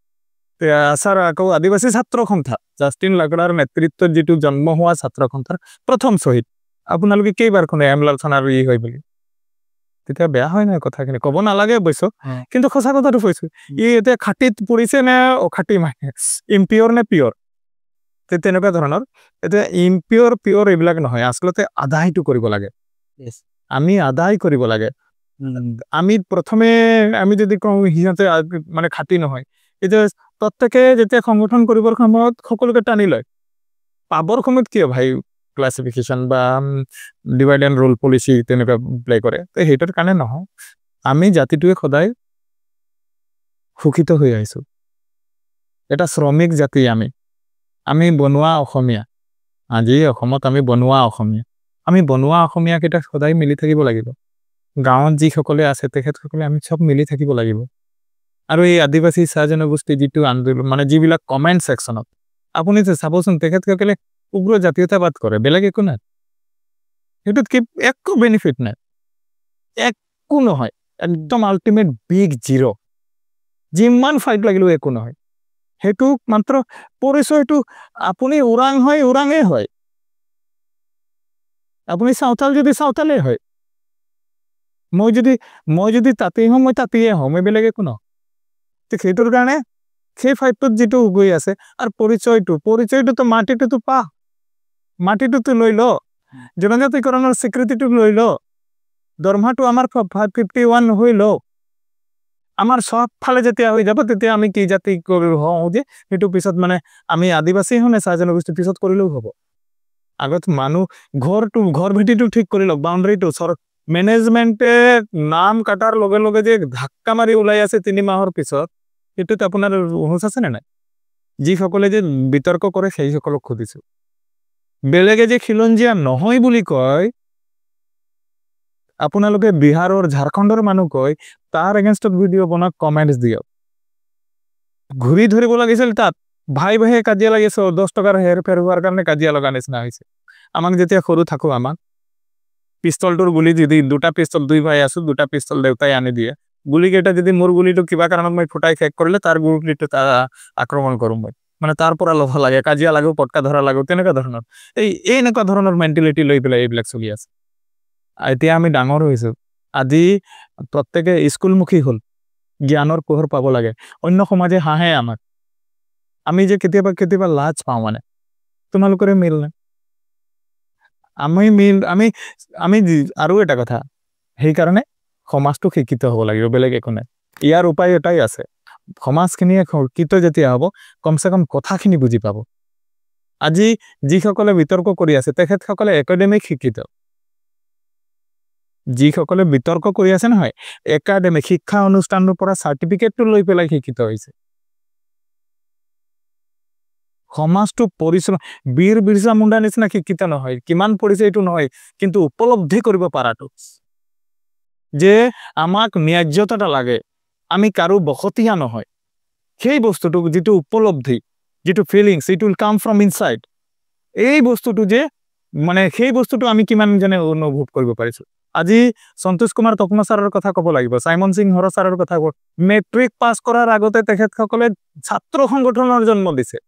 আছাৰ আকৌ আদিবাসী ছাত্ৰ সন্থা জাষ্টিন লাগৰাৰ নেতৃত্বত যিটো জন্ম হোৱা ছাত্ৰ সন্থাৰ প্ৰথম শ্বহীদ আপোনালোকে কেইবাৰ শুনে হেমলাল সোনাৰ ই হয় বুলি তেতিয়া বেয়া হয় নাই কথাখিনি ক'ব নালাগে অৱশ্য কিন্তু সঁচা কথাটো কৈছো ই এতিয়া খাটিত পৰিছে নে অখাটি মানে ইম্পিয়ৰ নে পিয়ৰ তেনেকুৱা ধৰণৰ এতিয়া ইম্পিয়ৰ পিয়ৰ এইবিলাক নহয় আচলতে আদায়টো কৰিব লাগে আমি আদায় কৰিব লাগে আমি প্ৰথমে আমি যদি কওঁ সিহঁতে মানে খাটি নহয় এতিয়া প্ৰত্যেকে যেতিয়া সংগঠন কৰিবৰ সময়ত সকলোকে টানি লয় পাবৰ সময়ত কিয় ভাই ক্লাছিফিকেশ্যন বা ডিভাইড এণ্ড ৰুল পলিচি তেনেকুৱা প্লে কৰে সেইটোৰ কাৰণে নহয় আমি জাতিটোৱে সদায় শোষিত হৈ আহিছো এটা শ্ৰমিক জাতি আমি বনোৱা অসমীয়া আজি অসমত আমি বনোৱা অসমীয়া কেইটা সদায় মিলি থাকিব লাগিব গাঁৱত যিসকলে আছে তেখেতসকলে আমি সব মিলি থাকিব লাগিব আৰু এই আদিবাসী চাহ জনগোষ্ঠী যিটো আন্দোলন মানে যিবিলাক কমেণ্ট সেকশনত আপুনি চাবচোন তেখেতসকলে উগ্ৰ জাতীয়তাবাদ কৰে বেলেগ একো নাই সেইটোত কি একো বেনিফিট নাই একো নহয় একদম আল্টিমেট বিগ জিৰ' যিমান ফাইট লাগিলেও একো নহয় সেইটো মাত্ৰ পৰিচয়টো আপুনি ওৰাং হয় ওৰাঙে হয় আপুনি সাঁওতাল যদি সাঁওতালে হয় মই যদি তাতেই হওঁ মই তাতেই হওঁ মই বেলেগ একো নহয় সেইটোৰ কাৰণে সেই ফাইটটোত যিটো গৈ আছে আৰু পৰিচয়টোতো মাটিটোতো লৈ ল জনজাতিকৰণৰ স্বীকৃতিটো লৈ ল দৰমহাটো আমাৰ 551 হৈ ল আমাৰ সব ফালে যেতিয়া হৈ যাব তেতিয়া আমি কি জাতি হওঁ যে সেইটো পিছত মানে আমি আদিবাসী হওঁ নে চাহ জনগোষ্ঠী পিছত কৰিলেও হ'ব আগত মানুহ ঘৰ ভেটিটো ঠিক কৰি লওক বাউণ্ডাৰীটো মেনেজমেণ্টে নাম কাটাৰ লগে লগে যে ধাক্কা মাৰি ওলাই আছে 3 মাহৰ পিছত সেইটোত আপোনাৰ হুঁচ আছে নে নাই যিসকলে যে বিতৰ্ক কৰে সেই সকলক খুদিছো বেলেগে যে খিলঞ্জীয়া নহয় বুলি কয় আপোনালোকে বিহাৰৰ ঝাৰখণ্ডৰ মানুহ কয় তাৰ এগেইনষ্টত ভিডিঅ' বনাওক কমেণ্টছ দিয়ক ঘূৰি ধৰিব লাগিছিল তাত ভাই কাজিয়া লাগিছে 10 টকাৰ হেৰ ফেৰ হোৱাৰ কাৰণে কাজিয়া লগা নিচিনা হৈছে আমাক যেতিয়া সৰু থাকো আমাক পিস্তলটোৰ গুলি যদি দুটা পিস্তল দুই ভাই আছো দুটা পিস্তল দেউতাই আনি দিয়ে গুলিকেইটা যদি মোৰ গুলিটো কিবা কাৰণত মই ফুটাই শেষ কৰিলে তাৰ গুলিটো আক্ৰমণ কৰোঁ মই মানে তাৰ পৰা ল'ব লাগে কাজিয়া লাগো পটকা ধৰা লাগো তেনেকুৱা ধৰণৰ এনেকুৱা ধৰণৰ মেণ্টেলিটি লৈ পেলাই এইবিলাক চলি আছে এতিয়া আমি ডাঙৰ হৈছোঁ আজি প্ৰত্যেকে স্কুলমুখী হ'ল জ্ঞানৰ পোহৰ পাব লাগে অন্য সমাজে হাঁহে আমাক আমি যে কেতিয়াবা লাজ পাওঁ মানে তোমালোকৰে মিল নাই আমি আৰু এটা কথা সেইকাৰণে সমাজটো শিক্ষিত হ'ব লাগিব বেলেগ একো নাই ইয়াৰ উপায় এটাই আছে সমাজখিনিয়ে শিক্ষিত যেতিয়া হ'ব কমচে কম কথাখিনি বুজি পাব আজি যিসকলে বিতৰ্ক কৰি আছে তেখেতসকলে একাডেমিক শিক্ষিত যিসকলে বিতৰ্ক কৰি আছে নহয় একাডেমিক শিক্ষা অনুষ্ঠানৰ পৰা চাৰ্টিফিকেটটো লৈ পেলাই শিক্ষিত হৈছে সমাজটো পৰিশ্ৰম বীৰ বিৰছা মুণ্ডা নিচিনা শিক্ষিত নহয় কিমান পৰিছে এইটো নহয় কিন্তু উপলব্ধি কৰিব পাৰাটো যে আমাক ন্যায্যতা লাগে আমি কাৰো বখতীয়া নহয় সেই বস্তুটো যেটো উপলব্ধি যেটো feelings it will come from inside এই বস্তুটো যে মানে সেই বস্তুটো আমি কিমান জনে অনুভৱ কৰিব পাৰিছো আজি সন্তোষ কুমাৰ তপন ছাৰৰ কথা ক'ব লাগিব সাইমন সিং হৰ ছাৰৰ কথা ক'ব মেট্ৰিক পাছ কৰাৰ আগতে তেখেতসকলে ছাত্ৰ সংগঠনৰ জন্ম দিছে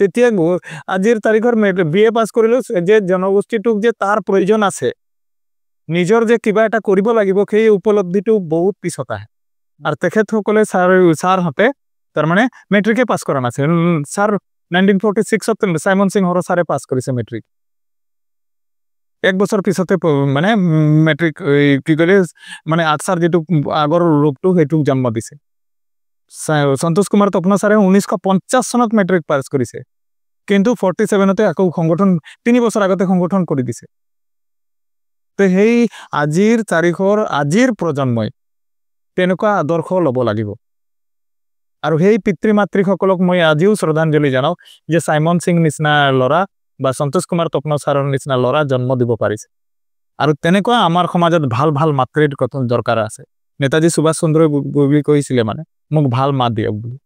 তেতিয়া আজিৰ তাৰিখৰ বিএ পাছ কৰিলো যে জনগোষ্ঠীটোক যে তাৰ প্ৰয়োজন আছে নিজৰ যে কিবা এটা কৰিব লাগিব সেই উপলব্ধিটো বহুত পিছত আহে আৰু তেখেতসকলে ছাৰহঁতে তাৰমানে মেট্ৰিকে পাছ কৰা নাছিল ছাৰ 1946 সাইমন সিং হৰ ছাৰে পাছ কৰিছে মেট্ৰিক এক বছৰ পিছতে মানে মেট্ৰিক কি কলে মানে আছাৰ যেটো আগৰ ৰূপটো হেতু জন্ম দিছে সন্তোষ কুমাৰ তপন ছাৰে 1950 চনত মেট্ৰিক পাছ কৰিছে কিন্তু 47তে আকৌ সংগঠন 3 বছৰ আগতে সংগঠন কৰি দিছে তে সেই আজিৰ তাৰিখৰ আজিৰ প্ৰজন্মই তেনেকুৱা আদৰ্শ ল'ব লাগিব আৰু সেই পিতৃ মাতৃসকলক মই আজিও শ্ৰদ্ধাঞ্জলি জানাও যে সাইমন সিং নিচিনা ল'ৰা বা সন্তোষ কুমাৰ তপন ছাৰৰ নিচিনা ল'ৰা জন্ম দিব পাৰিছে আৰু তেনেকুৱা আমাৰ সমাজত ভাল ভাল মাতৃৰ কথা দৰকাৰ আছে নেতাজী সুভাষ চন্দ্ৰ বসুৱে কৈছিলে মানে মোক ভাল মাত দিয়ক বুলি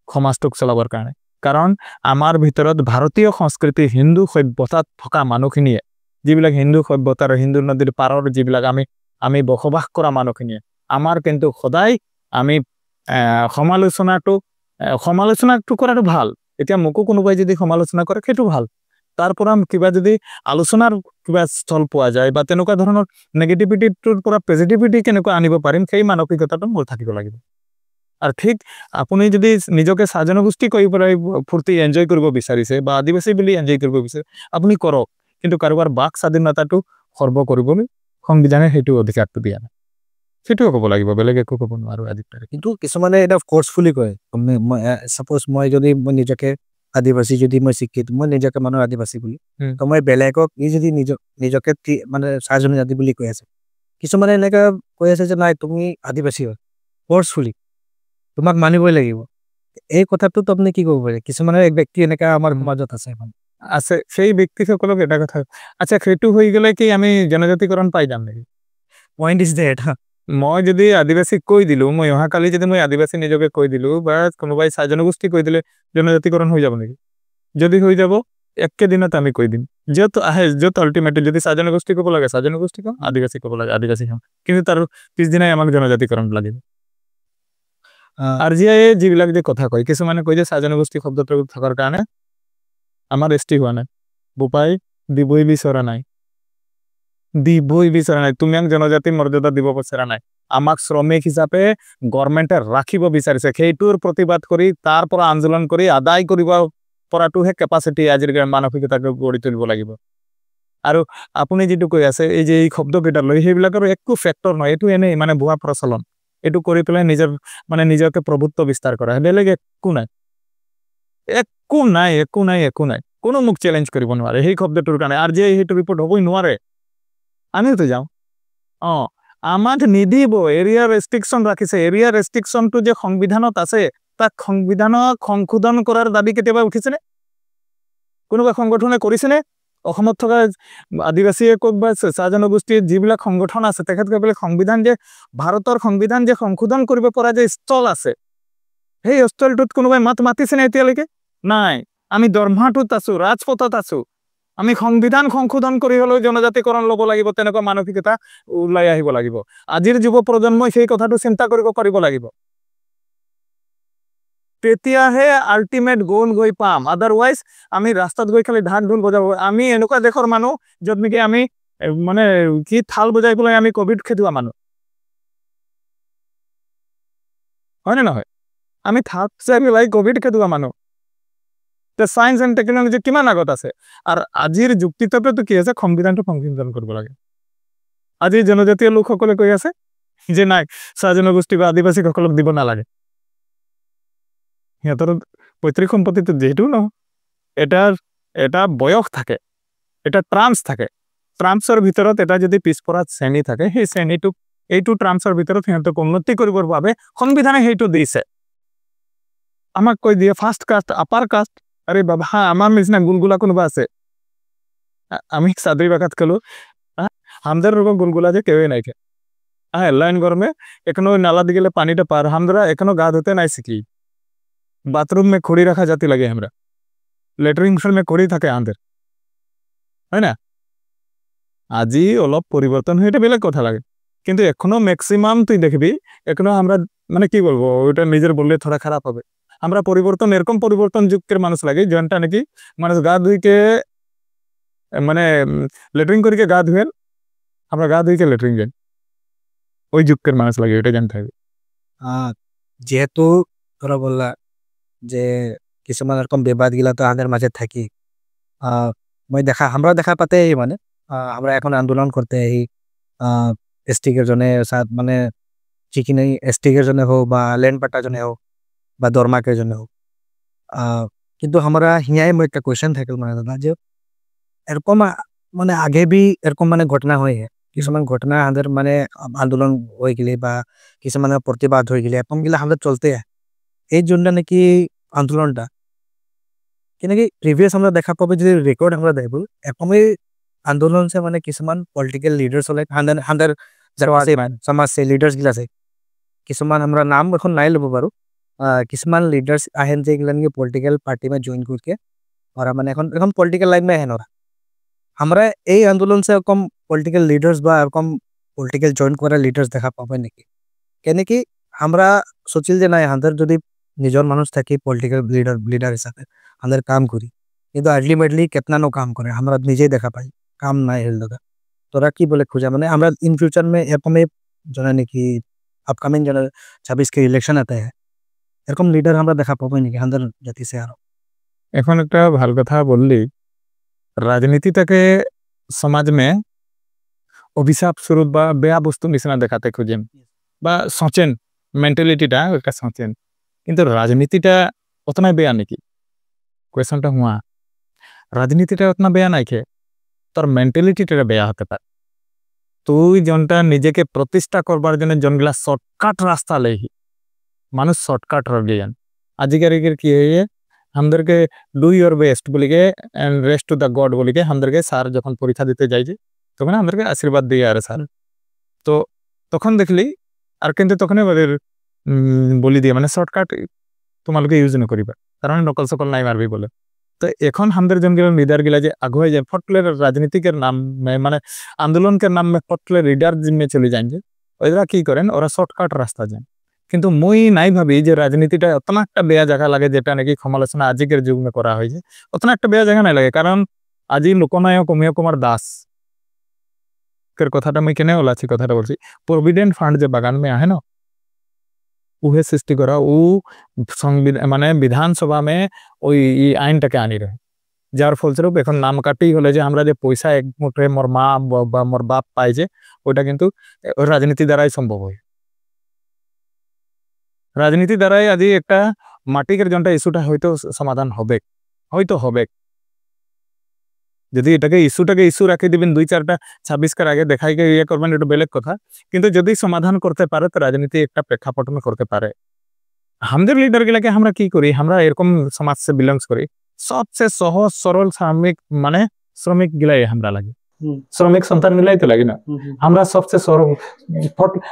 সমাজটোক চলাবৰ কাৰণে কাৰণ আমাৰ ভিতৰত ভাৰতীয় সংস্কৃতি হিন্দু সভ্যতাত থকা মানুহখিনিয়ে যিবিলাক হিন্দু সভ্যতাৰ হিন্দু নদীৰ পাৰৰ যিবিলাক আমি বসবাস কৰা মানুহখিনিয়ে আমাৰ কিন্তু সদায় আমি সমালোচনাটো কৰাটো ভাল এতিয়া মোকো কোনোবাই যদি সমালোচনা কৰে সেইটো ভাল তাৰ পৰা কিবা যদি আলোচনাৰ কিবা স্থল পোৱা যায় বা তেনেকুৱা ধৰণৰ নেগেটিভিটিৰ পৰা পজিটিভিটি কেনেকৈ আনিব পাৰিম সেই মানসিকতাটো মোৰ থাকিব লাগিব আৰু ঠিক আপুনি যদি নিজকে সাজনগোষ্ঠী কৰি পেলাই ফুৰ্তি এনজয় কৰিব বিচাৰিছে বা আদিবাসী বুলি এনজয় কৰিব বিচাৰে আপুনি কৰক কিন্তু কাৰোবাৰ বাক স্বাধীনতাটো সৰ্ব কৰিবলৈ সংবিধানে সেইটো অধিকাৰটো দিয়া নাই সেটো ক'ব লাগিব বেলেগ একো ক'ব নোৱাৰো আজি কিন্তু কিছুমানে এটা ফোর্সফুলি কয় সাপোজ মই যদি মই নিজকে আদিবাসী যদি মই শিক্ষিত মই নিজকে মানুহ আদিবাসী বুলি তো মই বেলেগক যদি নিজকে মানে সাজনী জাতি বুলি কৈ আছে কিছুমানে এনেকা কৈ আছে যে নাই তুমি আদিবাসী হয় ফোর্সফুলি তোমাক মানিবই লাগিব এই কথাটো তো আপনি কি ক'ব পাৰে কিছুমানে এক ব্যক্তি এনেকা আমাৰ সমাজত আছে মানে আছে সেই ব্যক্তিসকলক এটা কথা আচ্ছা সেইটো হৈ গলে কি আমি জনজাতিকৰণ পাই যাম নেকি পয়েন্ট ইজ দ্যাট মই যদি আদিবাসী কৈ দিলো মই অহাকালি যদি মই আদিবাসী নিজকে কৈ দিলো বা কোনোবাই জনগোষ্ঠী কৈ দিলে জনজাতিকৰণ হৈ যাব নেকি যদি হৈ যাব একে দিনত আমি কৈ দিম যত আহে যত আলটিমেটলি যদি জনগোষ্ঠী ক'ব লাগে জনগোষ্ঠী কম আদিবাসী ক'ব লাগে আদিবাসী কম কিন্তু তাৰ পিছদিনাই আমাক জনজাতিকৰণ লাগিব আৰু যিবিলাক যে কথা কয় কিছুমানে কয় যে জনগোষ্ঠী শব্দটো থকাৰ কাৰণে আমাৰ এসটি হোৱা নাই বোপাই দিবই বিচৰা নাই তুমি জনজাতি মৰ্যাদা দিব বিচৰা নাই আমাক শ্ৰমিক হিচাপে গভৰ্ণমেণ্টে ৰাখিব বিচাৰিছে সেইটোৰ প্ৰতিবাদ কৰি তাৰ পৰা আন্দোলন কৰি আদায় কৰিব পৰাটোহে কেপাসিটি আজিৰ মানসিকতাটো গঢ়ি তুলিব লাগিব আৰু আপুনি যেটো কৈ আছে এই যে এই শব্দকেইটা লৈ সেইবিলাকৰ একো ফেক্টৰ নহয় এটো এনে মানে ভুৱা প্ৰচলন এটো কৰি পেলাই নিজকে প্ৰভুত্ব বিস্তাৰ কৰা বেলেগ একো নাই কোনো মুখ চ্যালেঞ্জ কৰিব নোৱাৰে সেই শব্দটোৰ কাৰণে আৰু যে সেইটো ৰিপোৰ্ট হ'বই নোৱাৰে আমিও তো যাওঁ আমাক নিদিব এৰিয়া ৰেষ্ট্ৰিকশন ৰাখিছে এৰিয়া ৰেষ্ট্ৰিকশনটো যে সংবিধানত আছে তাক সংবিধানক সংশোধন কৰাৰ দাবী কেতিয়াবা উঠিছেনে কোনোবা সংগঠনে কৰিছেনে অসমত থকা আদিবাসীয়ে কক বা জনগোষ্ঠীৰ যিবিলাক সংগঠন আছে তেখেতসকলে সংবিধান যে ভাৰতৰ সংবিধান যে সংশোধন কৰিব পৰা যে স্থল আছে সেই স্থলটোত কোনোবাই মাতিছেনে এতিয়ালৈকে নাই আমি দৰমহাটোত আছো ৰাজপথত আছো আমি সংবিধান সংশোধন কৰি হলেও জনজাতিকৰণ ল'ব লাগিব তেনেকুৱা মানসিকতা ওলাই আহিব লাগিব আজিৰ যুৱ প্ৰজন্মই সেই কথাটো চিন্তা কৰিব লাগিব তেতিয়াহে আল্টিমেট গোল গৈ পাম আদাৰওয়াইজ আমি ৰাস্তাত গৈ খালি ঢাক ঢোল বজাব আমি এনেকুৱা দেশৰ মানুহ যত নেকি আমি মানে কি থাল বজাই পেলাই আমি কোভিড খেদুৱা মানুহ হয় না নহয় আমি থাল বজাই পেলাই কোভিড খেদুৱা মানুহ তে সায়েন্স এন্ড টেকনোলজি কিমান আগত আছে আৰ আজিৰ যুক্তিতত্বটো কি আছে সংবিধানটো সংশোধন কৰিব লাগে আজি জনজাতীয় লোকসকলে কৈ আছে যে নাই চাহ জনগোষ্ঠী বা আদিবাসীসকলক দিব নালাগে সিহঁতৰ পৈতৃক সম্পত্তিটো যেহেতু ন এটা বয়স থাকে এটা ট্ৰাম্পছ থাকে ট্ৰাম্পছৰ ভিতৰত এটা যদি পিছপৰা শ্ৰেণী থাকে সেই শ্ৰেণীটোক এইটো ট্ৰাম্পছৰ ভিতৰত সিহঁতক উন্নতি কৰিবৰ বাবে সংবিধানে সেইটো দিছে আমাক কৈ দিয়ে ফাৰ্ষ্ট কাষ্ট আপাৰ কাষ্ট আরে বাবা আমার নিচিনা গুলগুলা কোনোবা আছে আমি সাদরি বাকাত খেলো হামদার রোগ গুলগুলা যে কেউই নাই লাইন গরমে এখনো নালা দিয়ে গেলে পানিটা পার হামদরা এখনো গা ধুতে নাই শিখি বাথরুম में খড়ি রাখা জাতি লাগে আমরা লেট্রিন में খড়ি থাকে আমাদের হয় না আজি অলপ পরিবর্তন হইতে বেলেগ কথা লাগে কিন্তু এখনো ম্যাক্সিমাম তুই দেখবি এখনো আমরা মানে কি বলবো ওটা নিজের বললে থোড়া খারাপ হবে আমরা পরিবর্তন এরকম পরিবর্তন যুগের মানুষ লাগে যেটা নাকি মানুষ গা ধুইকে মানে লেট্রিন করিকে গা ধুয়েন আমরা গা ধুইকে লেট্রিন যাই ওই যুগের মানুষ লাগে এটা জানতে হবে যেহেতু তোরা বললা যে কিছুমান এরকম বিবাদ গিলা তো আমাদের মাঝে থাকি মই আমরা দেখা পাতে মানে আমরা এখন আন্দোলন করতে এই এসটিকের জনে মানে যিখিনি এসটিকের জনে হোক বা ল্যান্ড পাট্টার জনে হোক বা দরমাকের জন্য হোক কিন্তু আমরা হিয়াই মই একটা কোয়েশ্চেন থাকল মানে দাদা যে এরকম মানে আগে भी এরকম মানে ঘটনা হয় কিছুমান ঘটনা আমাদের মানে আন্দোলন হয়ে গেলে বা কিছুমান প্রতিবাদ হয়ে গেলে এরকম গিলা আমাদের চলতে এই জন্য নাকি আন্দোলনটা কিন্তু প্রিভিয়াস আমরা দেখা পাবো যে রেকর্ড আমরা দেখব এরকমই আন্দোলন সে মানে কিছুমান পলিটিক্যাল লিডার্স হলে হান্ডার যারা আছে সমাজ সে লিডার্স গিলা আছে কিছুমান আমরা নাম এখন নাই লব পারো কিছুমান লিডার্स আহেন যে গিলা নাকি পলিটিক্যাল পার্টি में জয়েন করকে ওরা মানে এখন পলিটিক্যাল লাইন में আহেন ওরা আমরা এই আন্দোলন সে কম পলিটিক্যাল লিডার্স বা এরকম পলিটিক্যাল জয়েন করা লিডার্স দেখা পাবে নাকি কেন কি আমরা সোচিল যে নাই আমাদের যদি নিজের মানুষ থাকি পলিটিক্যাল লিডার হিসাবে আমাদের কাম করি কিন্তু আলটিমেটলি কেতনা নো কাম করে আমরা নিজেই দেখা পাই কাম নাই হেল দাদা তোরা কি বলে খুঁজা মানে আমরা इन फ्यूचर में এরকম জানা নাকি আপকামিং জানা 26 के इलेक्शन आता है এরকম লিডার আমরা দেখা পাবো নাকি আমাদের জাতি সে আরো এখন একটা ভালো কথা বললি রাজনীতিটাকে সমাজ में অভিশাপ স্বরূপ বা বেয়া বস্তু নিচিনা দেখাতে খুঁজেন বা সচেন মেন্টালিটিটা একটা সচেন কিন্তু রাজনীতিটা অতনাই বেয়া নাকি কোয়েশনটা হুয়া রাজনীতিটা অতনা বেয়া নাই খে তোর মেন্টালিটিটা বেয়া হতে পারে তুই জনটা নিজেকে প্রতিষ্ঠা করবার জন্য জনগুলা শর্টকাট রাস্তা লেহি মানুষ শর্টকাট রয়ে যান আজিকারিকের কি হয়ে আমাদেরকে ডু ইয়োর বেস্ট বলিকে and rest to the God বলিকে আমাদেরকে স্যার যখন পরীক্ষা দিতে যাই যে তখন আমাদেরকে আশীর্বাদ দিয়ে আরে স্যার তো তখন দেখলি আর কিন্তু তখনই ওদের বলি দিয়ে মানে শর্টকাট তোমালোকে ইউজ নকরিবা কারণ নকল সকল নাই মারবি বলে তো এখন আমাদের জনগুলো লিডার গিলা যে আগুয়ে যায় ফটলের রাজনীতিকের নাম মানে আন্দোলনকের নাম ফটলের লিডার জিম্মে চলে যান যে ওরা কি করেন ওরা শর্টকাট রাস্তা যান কিন্তু মই নাই ভাবি যে রাজনীতিটা অতনা একটা বেয়া জায়গা লাগে যেটা নাকি সমালোচনা আজিকের যুগ में করা হয়েছে অতনা একটা বেয়া জায়গা নাই লাগে কারণ আজি লোকনায়ক অমিয় কুমার দাস এর কথাটা মই কেনে ওলাছি কথাটা বলছি প্রভিডেন্ট ফান্ড যে বাগান में आहे ना उहे सृष्टि करा उ संविधान মানে বিধানসভা में ওই আইনটাকে আনি রহে যার ফলস্বরূপ এখন নাম কাটি হলে যে আমরা যে পয়সা এক মুঠে মোর মা বা মোর বাপ পাই যে ওটা কিন্তু রাজনীতি দ্বারাই সম্ভব হয় রাজনীতি দ্বারাই আজি একটা মাটিকের জনটা ইস্যুটা হয়তো সমাধান হবে যদি এটাকে ইস্যুটাকে ইস্যু রাখি দিবেন 2-4টা 26 কার আগে দেখাইকে ইয়ে করবেন এটা বেলেগ কথা কিন্তু যদি সমাধান করতে পারে তো রাজনীতি একটা প্রেক্ষাপট में করতে পারে আমাদের লিডার গুলাকে আমরা কি করি আমরা এরকম সমাজ से বিলংস করি সবচেয়ে সহজ সরল শ্রমিক গিলাই আমরা লাগে শ্রমিক সন্তান গিলাই তো লাগে না আমরা সবচেয়ে সরল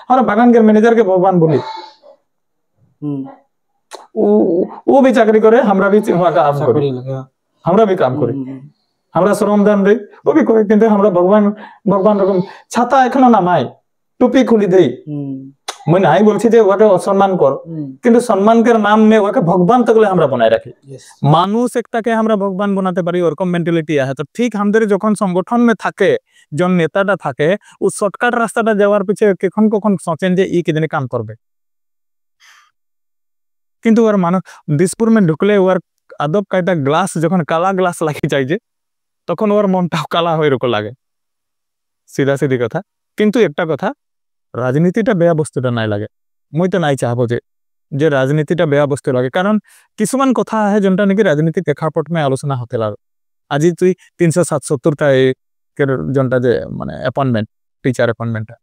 আমরা বাগানকে ম্যানেজারকে ভগবান বলি वो भी चाकरी करे हमरा भी काम करी আমরা শ্রমদান দিই ওকে করে, কিন্তু আমরা ভগবান রকম ছাতা এখনো নামাই, টুপি খুলি দেই। মই নাই বলছি যে ওকে অসম্মান কর, কিন্তু সম্মানের নাম নিয়ে ওকে ভগবান তকলে আমরা বানায় রাখি। মানুষ একটাকে আমরা ভগবান বানাতে পারি, ওরকম মেন্টালিটি আছে। তো ঠিক আমাদের যখন সংগঠন মে থাকে, যখন নেতাটা থাকে, ও শর্টকাট রাস্তাটা যাওয়ার পিছিয়ে কখন সোচেন যে ই কিদিনে কাম করবে, কিন্তু ওর মানুষ দিসপুর মে ঢুকলে ওর আদব কায়দা গ্লাস যখন কালা গ্লাস লাগি যায় যে, তখন ওর মনটাও কালা হয়ে রকম লাগে, সিধা সিধি কথা। কিন্তু একটা কথা, রাজনীতিটা বেয়া বস্তুটা নাই লাগে। মই তো নাই চাহবো যে রাজনীতিটা বেয়া বস্তু লাগে, কারণ কিছুমান কথা আহে যোনটা নাকি রাজনীতি প্রেক্ষাপট মে আলোচনা হতে লাগে। আজি তুই 377টা যোনটা যে মানে অ্যাপয়েন্টমেন্ট, টিচার অ্যাপয়েন্টমেন্টটা,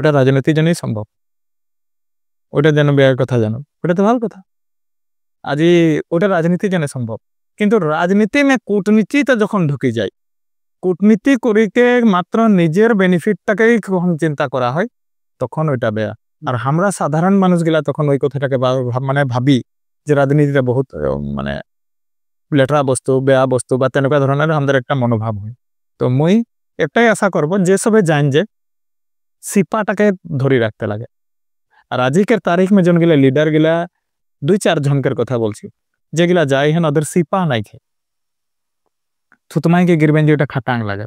ওটা রাজনীতির জন্যই সম্ভব। ওটা যেন বেয়ার কথা জানো, ওটা তো ভালো কথা। আজি ওটা রাজনীতির জন্য সম্ভব, কিন্তু রাজনীতি মে কূটনীতিটা যখন ঢুকে যায়, কূটনীতি করিতে মাত্র নিজের বেনিফিটটাকেই যখন চিন্তা করা হয়, তখন ওইটা বেয়া। আর আমরা সাধারণ মানুষগুলা তখন ওই কথাটাকে মানে ভাবি যে রাজনীতিটা বহুত মানে লেটরা বস্তু, বেয়া বস্তু বা তেনেকুৱা ধরনের আমাদের একটা মনোভাব হয়। তো মই একটাই আশা করব যে সবে জান যে সিপাটাকে ধরে রাখতে লাগে। আর আজিকের তারিখ মে জন গিলা লিডার গিলা 2-4 জনকের কথা বলছি, যেগুলা যাই হেন ওদের সিপা নাই খে, থুতমাইকে গিরবেন যে ওটা খাটাং লাগে,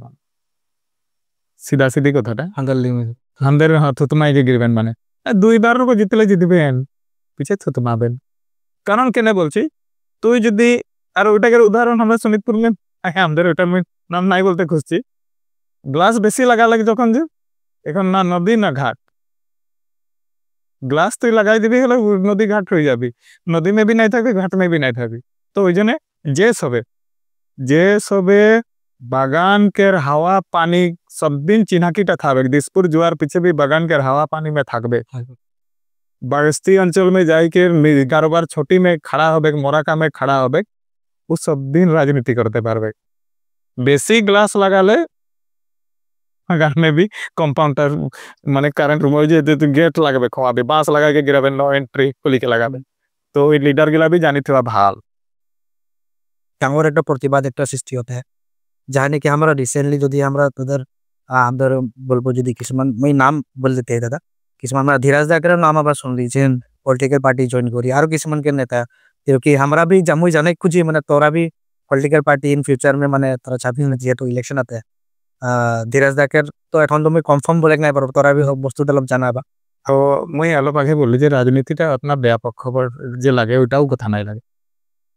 সিধা সিধি কথাটা আমাদের থুতমাইকে গিরবেন মানে 2বার জিতলে জিতবেন, পিছে থুতমাবেন। কারণ কেনে বলছি, তুই যদি আর ওইটাকে উদাহরণ আমরা শোনিতপুর মে, হ্যাঁ আমাদের ওইটা নাম নাই বলতে খুঁজছি, গ্লাস বেশি লাগা লাগে যখন যে এখন না নদী না ঘাট, গ্লাস তুই লাগাই দিবি হলে নদী ঘাট হয়ে যাবি, নদী মে বি নাই থাকবি, ঘাট মে বি নাই থাকবি। তো ওই জন্য যে সবে বাগান কের হাওয়া পানি सब दिन चिन्हाकीटा थावे, दिसपुर जुआर पीछे भी बागान के हवा पानी में थाकबे, बस्ती अंचल में जाके कारोबार छोटी में खड़ा होबे, मोराका में खड़ा होबे, वो सब दिन राजनीति करते पारबे। बेसी ग्लास लगाले बागान में भी कंपाउंडर माने करंट रूम जे गेट लगाबे, खवाबे बांस लगा के गिराबे, नो एंट्री खुली के लगाबे। तो ওই লিডার গুলা भी জানি থা ভাল ডাঙর একটা প্রতিবাদ একটা সৃষ্টি হতে হয়, যাহা নাকি আমরা রিসেন্টলি যদি আমরা তোদের আমাদের বলবো যদি কিছুমান মই নাম বলতে চাই দাদা, কিছুমান আমরা ধীরাজ দাকের নাম আবার শুনলি যে পলিটিক্যাল পার্টি জয়েন করি, আরো কিছুমানকে নেতা কি আমরা भी মই জানাই খুঁজি মানে তোরা भी পলিটিক্যাল পার্টি ইন ফিউচার মে মানে তোরা চাবি না যেহেতু ইলেকশন আতে ধীরাজ দাকের তো এখন তুমি কনফার্ম বলে নাই পারো, তোরা भी বস্তুটা অলপ জানাবা। তো মই অলপ আগে বললি যে রাজনীতিটা আপনার বেয়া পক্ষপাত যে লাগে ওইটাও কথা নাই লাগে,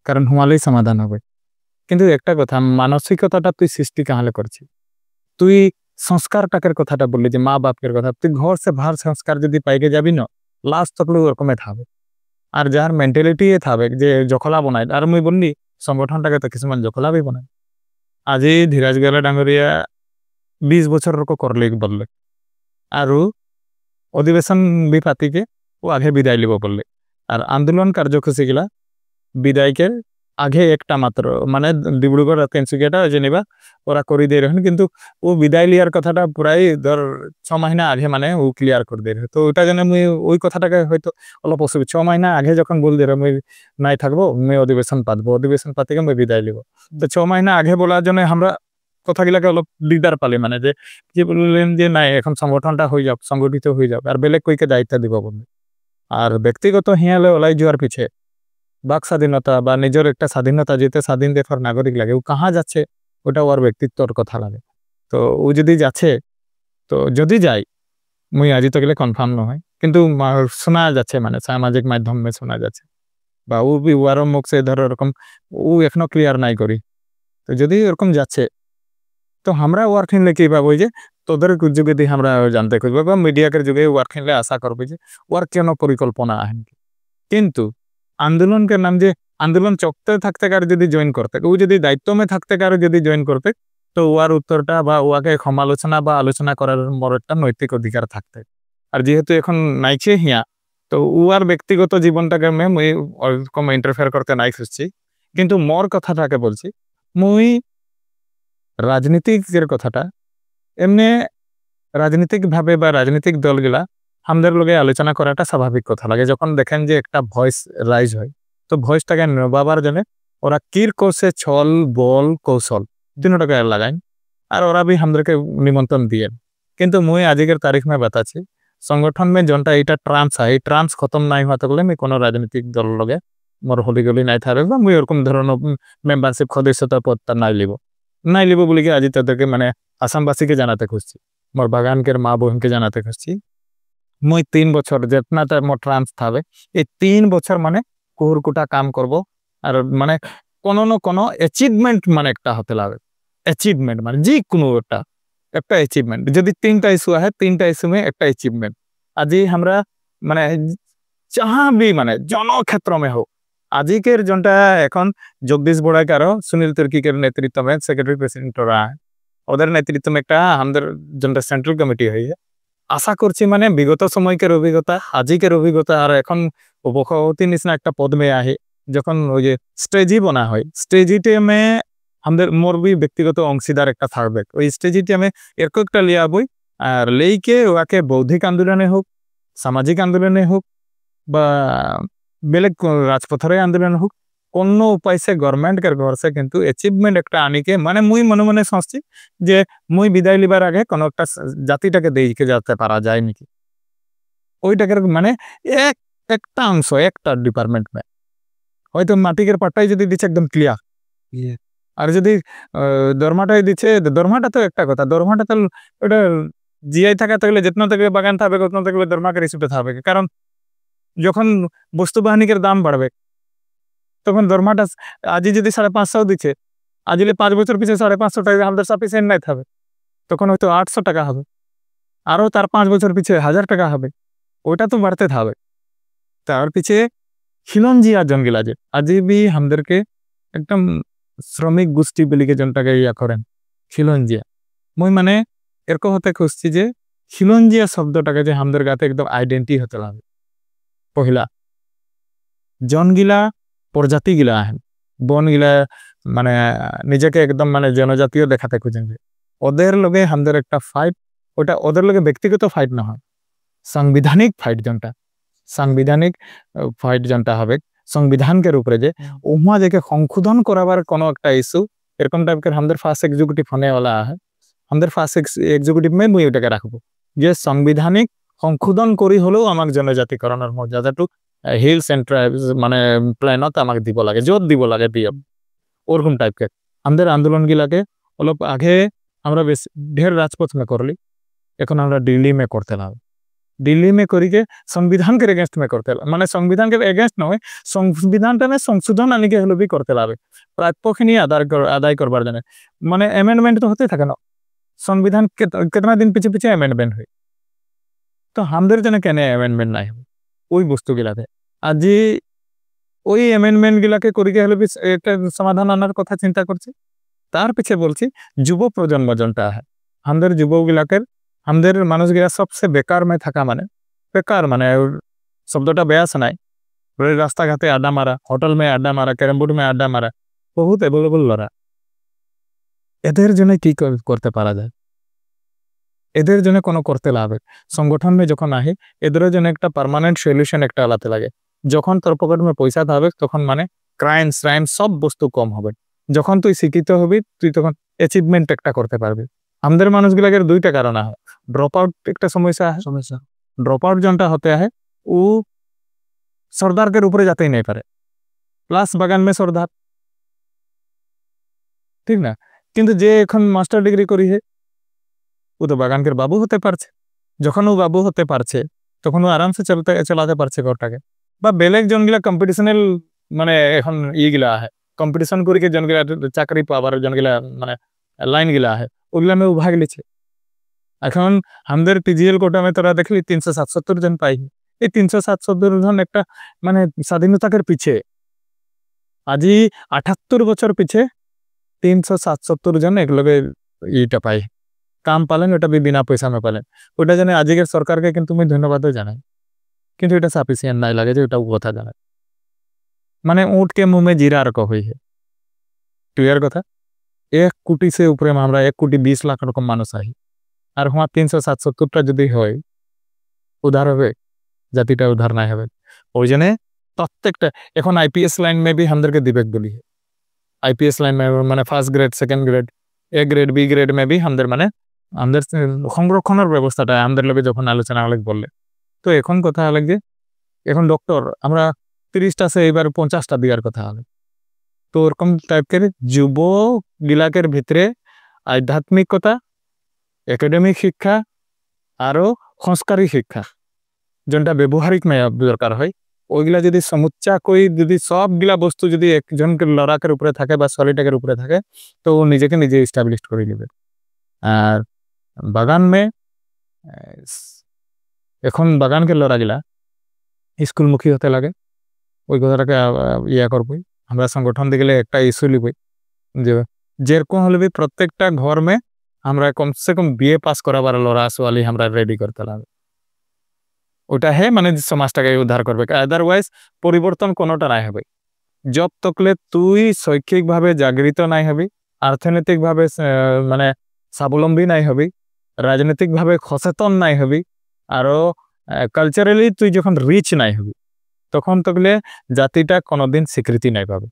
কারণ হুমালেই সমাধান হবে। কিন্তু একটা কথা, মানসিকতাটা তুই সৃষ্টি কাহালে করছিস, তুই সংস্কার টাকের কথাটা বললি যে মা বাপের কথা, তুই ঘর সে বাহার সংস্কার যদি পাইকে যাবি না, লাস্ট তকলে ওরকমে থাকবে। আর যার মেন্টালিটি থাকবে যে জখলা বনায়, আর মুই বললি সংগঠনটাকে তো কিছুমান জখলা भी বনায়। আজি ধীরাজ গেলা ডাঙ্গরিয়া 20 বছর করলে বললে, আর অধিবেশন भी পাতিকে ও আগে বিদায় লিব বললে। আর আন্দোলন কার্যসূচি গিলা বিদায়কে আগে একটা মাত্র মানে ডিব্রুগড় তিনসুকিয়াটা যেনিবা ওরা করে দিয়ে রাখেন, কিন্তু ও বিদায় লিয়ার কথাটা প্রায় ধর 6 মাহিনা আগে মানে ও ক্লিয়ার করে দিয়ে, তো ওইটা যেন মুই ওই কথাটাকে হয়তো অলপ অসুবিধা 6 মাহিনা আগে যখন বল দিয়ে মুই নাই থাকবো, মুই অধিবেশন পাতবো, অধিবেশন পাতিকে মুই বিদায় লিব। তো 6 মাহিনা আগে বলার জন্য আমরা কথাগুলাকে অলপ লিডার পালি, মানে যে কি বললেন যে নাই এখন সংগঠনটা হয়ে যাক, সংগঠিত হয়ে যাক, আর বেলেগ কইকে দায়িত্ব দিব বলে। আর ব্যক্তিগত হিয়ালে ওলাই যাওয়ার পিছে বাক স্বাধীনতা বা নিজের একটা স্বাধীনতা, যেতে স্বাধীন দেশের নাগরিক লাগে, ও কাহা যাচ্ছে ওটা ওর ব্যক্তিত্বর কথা লাগে। তো ও যদি যাচ্ছে, তো যদি যাই মুই আজি তো গেলে কনফার্ম নয়, কিন্তু শোনা যাচ্ছে মানে সামাজিক মাধ্যমে শোনা যাচ্ছে, বা ও ওয়ার মুখ সে ধর এরকম ও এখনো ক্লিয়ার নাই করি। তো যদি এরকম যাচ্ছে, তো আমরা ওয়ার্কিংলে কি পাবো যে তোদের যুগে দিয়ে আমরা জানতে খুঁজবো বা মিডিয়াকের যুগে ওয়ার্কিংলে আশা করবো যে ওয়ার কেন পরিকল্পনা আহেন। কিন্তু আন্দোলনকে নাম যে আন্দোলন চকতে থাকতে কারো যদি জয়েন করতে, ও যদি দায়িত্ব মে থাকতে কারো যদি জয়েন করতে, তো ওয়ার উত্তরটা বা ওয়াকে সমালোচনা বা আলোচনা করার বড় একটা নৈতিক অধিকার থাকতে। আর যেহেতু এখন নাইছে হিয়া, তো ওয়ার ব্যক্তিগত জীবনটাকে মুই ওরকম ইন্টারফেয়ার করতে নাই খুঁজছি। কিন্তু মোর কথাটাকে বলছি, মুই রাজনীতিকের কথাটা এমনি রাজনীতিক ভাবে বা রাজনীতিক দলগুলা আমাদের লগে আলোচনা করাটা স্বাভাবিক কথা লাগে। যখন দেখেন যে একটা ভয়েস রাইজ হয়, তো ভয়েসটাকে নবাবার জন্য ওরা কির করছে ছল বল কৌশল तीनों टका लगाइन और ओरा भी हमरे के निमंत्रण दिए किंतु मुई आजिकेर तारीख में बताची संगठन में जनता इटा ट्रांस है ट्रांस खत्म नहीं हुआ तकले मैं कोनो राजनीतिक दल लगे मोर होली गली नहीं थारे बा मुई एरकम धरन मेंबरशिप सदस्यता पदता নাই লিব বলি আজি তাদেরকে মানে আসামবাসীকে জানাতে খুঁজছি মোর বাগানকের মা বোনকে জানাতে খুঁজছি মুই 3 বছর যেতনাটা মোর ট্রান্স থাকবে এই 3 বছর মানে কুহুরকুটা কাম করব আর মানে কোনো না কোনো অ্যাচিভমেন্ট মানে একটা হতে লাগে অ্যাচিভমেন্ট মানে যে কোনো একটা অ্যাচিভমেন্ট যদি 3টা ইস্যু আছে 3টা ইস্যু মে একটা অ্যাচিভমেন্ট আজি আমরা মানে जहाँ भी মানে জনক্ষেত্র में हो আজিকের জনটা এখন জগদীশ বড়াইকার সুনীল তির্কিকের নেতৃত্বে সেক্রেটারি প্রেসিডেন্ট रहा है ওদের নেতৃত্বে একটা আমাদের জনটা সেন্ট্রাল কমিটি হইছে আশা করছি মানে বিগত সময়কের অভিজ্ঞতা আজিকের অভিজ্ঞতা আর এখন উপসভাপতি নিচিনা একটা পদ মে আহে যখন ওই যে স্ট্রেজি বনা হয় স্ট্রেজিতে মে আমাদের মোর भी ব্যক্তিগত অংশীদার একটা থাকবে ওই স্ট্রেজিতে আমি এরকম একটা লিয়া বই আর লেইকে ওকে বৌদ্ধিক আন্দোলনে হোক সামাজিক আন্দোলনে হোক বা বেলেগ রাজপথের আন্দোলন হোক কোনো উপায় সে গভর্নমেন্টের ঘর সে কিন্তু অ্যাচিভমেন্ট একটা আনিকে মানে মুই মনে মনে সোচছি যে মুই বিদায় লিবার আগে কোনো একটা জাতিটাকে দেখে যেতে পারা যায় নাকি ওইটাকে মানে একটা অংশ একটা ডিপার্টমেন্ট মে হয়তো মাটিকের পাট্টাই যদি দিচ্ছে একদম ক্লিয়ার আর যদি দরমাটাই দিচ্ছে দরমাটা তো একটা কথা দরমাটা তো ওটা জিআই থাকা থাকলে যেতনা থাকবে বাগান থাকবে কতনা থাকবে দরমাকে রিসিপ্টে থাকবে কারণ যখন বস্তু বাহিনীর দাম বাড়বে তখন দরমাটা আজি যদি 550 দিচ্ছে আজিলে 5 বছর পিছিয়ে 550 টাকা আমাদের সাফিসিয়েন্ট নাই থাকবে তখন হয়তো 800 টাকা হবে আরও তার 5 বছর পিছিয়ে 1000 টাকা হবে ওটা তো বাড়তে থাকবে তার পিছিয়ে খিলঞ্জিয়া জনগিলা যে আজি भी আমাদেরকে একদম শ্রমিক গোষ্ঠী বলিকে জনটাকে ইয়া করেন খিলঞ্জিয়া মই মানে এরকম হতে খুঁজছি যে খিলঞ্জিয়া শব্দটাকে যে আমাদের গাতে একদম আইডেন্টি হতে লাগে পহিলা জনগিলা প্রজাতি গিলা আহেন বন গিলা মানে নিজেকে একদম মানে জনজাতীয় দেখাতে খুঁজেন যে ওদের লগে আমাদের একটা ফাইট ওটা ওদের লগে ব্যক্তিগত ফাইট না হয় সাংবিধানিক ফাইট জনটা সাংবিধানিক ফাইট জনটা হবে সংবিধানকের উপরে যে ওমা যে সংশোধন করাবার কোনো একটা ইস্যু এরকম টাইপের আমাদের ফার্স্ট এক্সিকিউটিভ होने वाला है আমাদের ফার্স্ট এক্সিকিউটিভ মে মুই ওটাকে রাখবো যে সাংবিধানিক সংশোধন করি হলেও আমার জনজাতিকরণের মর্যাদাটুক হিলস এন্ড ট্রাইবস মানে প্ল্যানত আমাকে দিব লাগে জোর দিব লাগে বিএম ওরকম টাইপকে আমাদের আন্দোলনগুলাকে অলপ আগে আমরা বেশ ঢের রাজপথ মে করলি এখন আমরা দিল্লি মে করতে লাগে दिल्ली में करी के संविधान के अगेंस्ट में करते माने संविधान के अगेंस्ट नय संविधानटा में संशोधन आने के हलो भी करते लागे प्राप्यखिनी आदाय करबार जाने माने अमेंडमेंट तो होते থাকে না संविधान कितना दिन पीछे पीछे अमेंडमेंट হয় তো আমাদের জন্য কেন अमेंडमेंट নাই ওই বস্তুগুলাতে আজি ওই अमेंडमेंट গুলাকে করি কে হলো একটা সমাধান আনার কথা চিন্তা করছি তার পিছে বলছি যুব প্রজন্ম জনটা আমাদের যুবগুলাকে আমাদের মানুষগুলা সবচেয়ে বেকার में থাকা মানে বেকার মানে শব্দটা বেয়াস নাই রাস্তাঘাটে আড্ডা মারা হোটেল में আড্ডা মারা ক্যারাম বোর্ড में আড্ডা মারা বহুত অ্যাভেলেবল লরা এদের জন্য কি করতে পারা যায় এদের জন্য কোনো করতে লাগে সংগঠন में যখন আহে এদের জন্য একটা পার্মানেন্ট সলিউশন একটা আলাতে লাগে যখন তোর পকেটে পয়সা থাকবে তখন মানে ক্রাইম সব বস্তু কম হবে যখন তুই শিক্ষিত হবি তুই তখন অ্যাচিভমেন্ট একটা করতে পারবি আমাদের মানুষগুলোকে দুইটা কারণ আছে ড্রপ আউট একটা সমস্যা ড্রপ আউট জনটা হতে है ও সর্দারকে উপরে যেতেই নাই পারে প্লাস বাগান में সর্দার ঠিক না কিন্তু যে এখন মাস্টার ডিগ্রি করি হে ও তো বাগানকের বাবু হতে পারছে যখন ও বাবু হতে পারছে তখন ও আরামসে চালাতে পারছে ঘরটাকে বা বেলেগ জনগুলা কম্পিটিশনাল মানে এখন ইগুলা আছে কম্পিটিশন করি के জনগুলা চাকরি পাবার জনগুলা মানে লাইন গিলা আছে ওগুলা में ভাগ লিছে এখন আমাদের টিজিএল কোটা में তোরা দেখলি 377 জন পাই এই 377 জন একটা মানে স্বাধীনতার পিছে আজি 78 বছর পিছে 377 জন একলগে এইটা পাই কাম পালেন ওটা বিনা পয়সা में পালেন ওটা জানে আজিকের সরকারকে কিন্তু আমি ধন্যবাদও জানাই কিন্তু এটা সাফিসিয়েন্ট নাই লাগে যে এটা কথা জানাই মানে ऊंट के मुंह में जीरा रखा हुई है क्लियर কথা 1 কোটি से ऊपर আমরা 1 কোটি 20 লাখ রকম মানুষ আই আর হুয়া 377টা যদি হয় উদ্ধার হবে জাতিটা উদ্ধার না হবে ওই জন্য প্রত্যেকটা এখন আইপিএস লাইন में भी हमদেরকে দিবেক বলি আইপিএস লাইন में মানে first grade second grade A grade B grade maybe আমাদের মানে আমাদের সংরক্ষণের ব্যবস্থাটা আমাদের লগে যখন আলোচনা হলে বললে তো এখন কথা হলে যে এখন ডক্টর আমরা 30টা আছে এবার 50টা দেওয়ার কথা হলে তো ওরকম টাইপের যুব গিলাকের ভিতরে আধ্যাত্মিকতা একাডেমিক শিক্ষা আরও সংস্কারী শিক্ষা যেটা ব্যবহারিক দরকার হয় ওইগুলা যদি সমুচ্চা কই যদি সবগুলা বস্তু যদি একজনকে লড়াকের উপরে থাকে বা সলিটাকের উপরে থাকে তো ও নিজেকে নিজে এস্টাবলিশ করে নেবে আর বাগান মে এখন বাগানকে লড়া গেলা স্কুলমুখী হতে লাগে ওই কথাটাকে ইয়া করবই আমরা সংগঠন দিয়ে গেলে একটা ইস্যু লিবই যে যেরকম হলে প্রত্যেকটা ঘর মে আমরা কমসে কম বিএ পাস করাবার লড়া সোয়ালি আমরা রেডি করতে লাগে ওটা হে মানে সমাজটাকে উদ্ধার করবে আদারওয়াইজ পরিবর্তন কোনোটা নাই হবে জব তকলে তুই শৈক্ষিকভাবে জাগৃত নাই হবি অর্থনৈতিকভাবে মানে স্বাবলম্বী নাই হবি রাজনৈতিকভাবে সচেতন নাই হবি আরও কালচারালি তুই যখন রিচ নাই হবি তখন তকলে জাতিটা কোনোদিন স্বীকৃতি নাই পাবে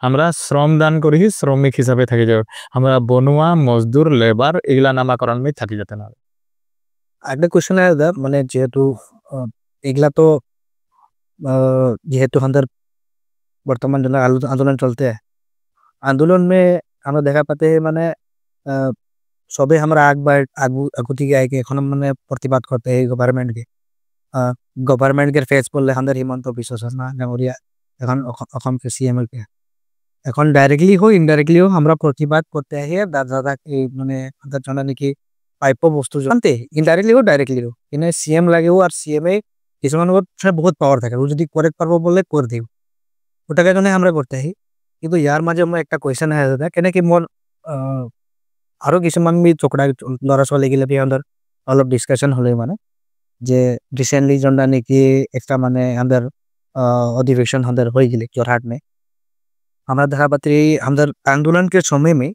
আমরা শ্রম দান করি শ্রমিক হিসাবে থাকি যাব আমরা বনুয়া মজদুর লেবার এগুলা নামাকরণ থাকি যেতে না একটা কোয়েশ্চন है दादा মানে যেহেতু এগুলা তো যেহেতু আমাদের বর্তমান जो आंदोलन चलते हैं आंदोलन में আমরা দেখা পাতে মানে সবে আমরা আগুতি গিয়ে এখন মানে প্রতিবাদ করতে এই গভর্নমেন্টকে ফেস করলে আমাদের হিমন্ত বিশ্ব শর্মা ডাঙরিয়া এখন অসম সিএম এখন ডাইরেক্টলি হোক ইনডাইরেক্টলি হোক আমরা প্রতিবাদ করতে আহিয়ে দাদা এই মানে আমাদের জন্য নাকি পাইপ বস্তু জানতে ইনডাইরেক্টলি হোক ডাইরেক্টলি হোক কিন্তু সিএম লাগেও আর সিএম এ কিছুমান বহুত পাওয়ার থাকে ও যদি করে পারবো বললে করে দিব ওটাকে জন্য আমরা করতে আহি কিন্তু ইয়ার মাঝে আমার একটা কোয়েশ্চন আহে দাদা কেন কি মন আরো কিছুমান চকড়া লড়া ছোৱালী গেলে আমাদের অলপ ডিসকাশন হলে মানে যে রিসেন্টলি जोंडा নাকি একটা মানে আমাদের अधिवेशन আমাদের হয়ে গেলে जोरहाट में আমরা দেখা পাতে আমাদের आंदोलन के समय में